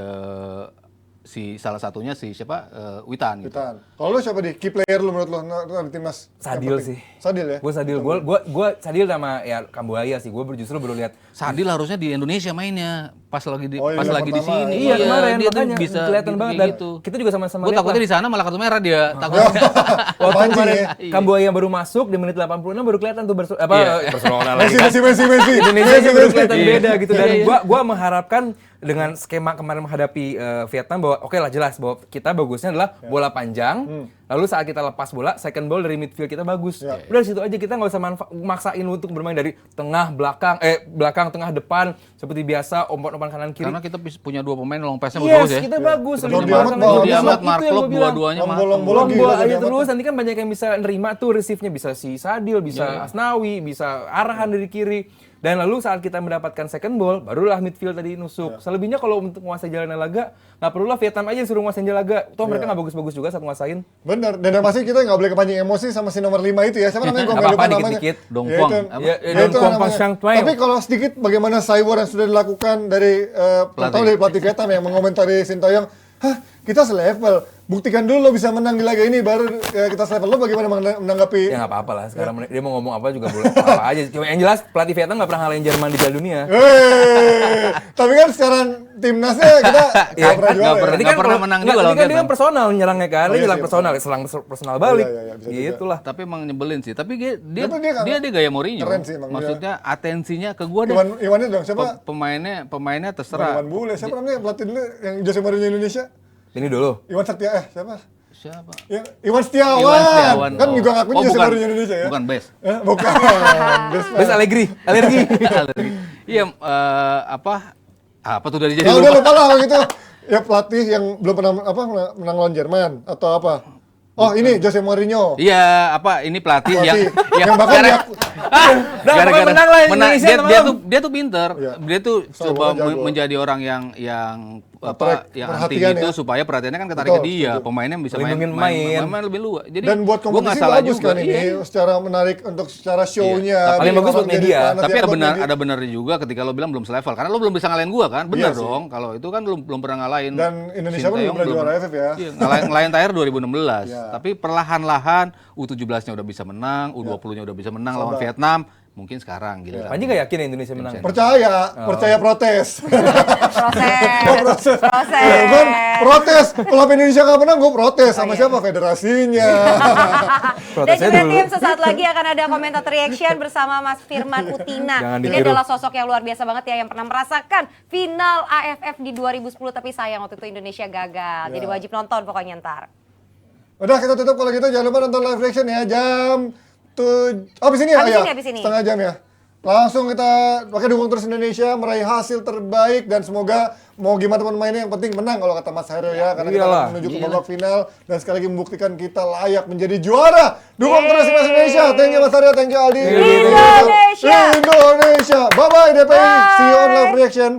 salah satunya siapa Witan gitu. Kalau lu siapa di key player lu menurut lu di timnas? Sadil sih. Sadil ya? Gue Sadil. Gue Sadil sama ya Kambuaya sih. Gue justru baru lihat Sadil harusnya di Indonesia mainnya pas lagi di pertama. sini. Iya kemarin dia tuh makanya bisa kelihatan banget dan gitu. kita juga sama-sama Gue lihat takutnya lah. di sana malah kartu merah dia. Takutnya. Waktu Mancing kemarin ya? Kambuaya yang baru masuk di menit 86 baru kelihatan tuh Barcelona lagi. Messi. Indonesia baru kelihatan beda gitu dan gua mengharapkan dengan skema kemarin menghadapi Vietnam bahwa oke lah jelas bahwa kita bagusnya adalah bola panjang lalu saat kita lepas bola second ball dari midfield kita bagus. Udah situ aja kita nggak usah maksain untuk bermain dari tengah belakang tengah depan seperti biasa umpan kanan kiri. Karena kita punya dua pemain long pass-nya bagus ya. Kita bagus. Jordi Amat, Mark Klok dua-duanya Long Long lagi, bola aja Jordi Amat. terus nanti kan banyak yang bisa nerima tuh receive-nya bisa si Sadil, bisa Asnawi, bisa arahan dari kiri. Dan lalu saat kita mendapatkan second ball, barulah midfield tadi nusuk. Selebihnya kalau untuk menguasai jalan laga, nggak perlulah Vietnam aja yang suruh nguasain jalan laga. Toh mereka nggak bagus-bagus juga saat nguasain. Bener, dan yang pasti kita nggak boleh kepancing emosi sama si nomor 5 itu ya. Siapa namanya? Gua nggak lupa Apa-apa namanya. dikit-dikit. Dongkwang. Dongkwang namanya. Pasang Tuayo. Tapi kalau sedikit bagaimana cywar yang sudah dilakukan dari pelatih Vietnam yang mengomentari Sintayong, kita selevel. Buktikan dulu lo bisa menang di laga ini baru kita selevel. Lo bagaimana menanggapi? Ya nggak apa-apa lah. Sekarang dia mau ngomong apa juga boleh. Apa aja. Cuma yang jelas pelatih Vietnam nggak pernah ngalahin Jerman di Piala Dunia. Tapi kan sekarang timnasnya kita nggak pernah juara. Nggak pernah menang juga lawan Tapi kan dia kan Vietnam. personal nyerangnya kan. Dia nyerang personal, serang personal balik. bisa Gitulah. Tapi emang nyebelin sih. Tapi dia Tapi gaya Mourinho. keren sih emang Maksudnya atensinya ke gua deh. Iwannya dong, siapa? Pemainnya terserah. Iwan Bule, siapa namanya pelatih dulu yang Jose Mourinho Indonesia? Ini dulu. Iwan Setia, siapa? Siapa? Ya, Iwan Setiawan. Iwan Setiawan. Kan juga ngakuin Jose bukan, Mourinho Indonesia ya? Bukan best. Bukan. Terus alergi. Iya, apa tuh dari jadi Nah, udah lupa. lupa lah kalau gitu. Ya pelatih yang belum pernah menang lawan Jerman atau apa? Oh, ini Jose Mourinho. Iya, ini pelatih yang bahkan Pokoknya menang lah Indonesia dia tuh pinter. Iya. Dia tuh coba Soalnya jago. menjadi orang yang yang anti perhatian gitu ya. supaya perhatiannya kan ketarik ke Betul, dia. setuju. Pemainnya bisa Lindungin main lebih luas. Jadi dan buat gua nggak kompetisi salah bagus juga. kan ini Iya. secara menarik untuk secara show-nya. Paling bagus buat Jadi media. panas Tapi ya, ada buat media. benarnya juga ketika lo bilang belum selevel karena lo belum bisa ngalahin gua kan. Bener Iya sih. dong. Kalau itu kan belum pernah ngalahin. Dan Indonesia pun belum pernah juara AFF ya. Iya, ngalahin Thailand 2016. Iya. Tapi perlahan-lahan U17-nya udah bisa menang, U20-nya udah bisa menang lawan Vietnam. Mungkin sekarang gitu. Panji nggak yakin ya Indonesia menang? Percaya protes. Proses. Ya kan, protes. Kalau Indonesia nggak menang, gue protes. Sama siapa? Federasinya. Dan Protesnya juga dulu. tim sesaat lagi akan ada komentar reaction bersama Mas Firman Utina. Jangan Ini ditiru. adalah sosok yang luar biasa banget ya yang pernah merasakan final AFF di 2010 tapi sayang waktu itu Indonesia gagal. Jadi wajib nonton pokoknya ntar. Udah kita tutup kalau gitu. Jangan lupa nonton live reaction ya. Jam habis ini ya? Habis ini. Setengah jam ya. Langsung kita pakai dukung terus Indonesia meraih hasil terbaik dan semoga mau gimana teman mainnya yang penting menang kalau kata Mas Hairil ya karena kita Iyalah. akan menuju ke babak final dan sekali lagi membuktikan kita layak menjadi juara. Dukung terus timnas Indonesia. Thank you Mas Hairil, thank you Aldi. Indonesia. Indonesia. Bye bye DPI. See you on live reaction.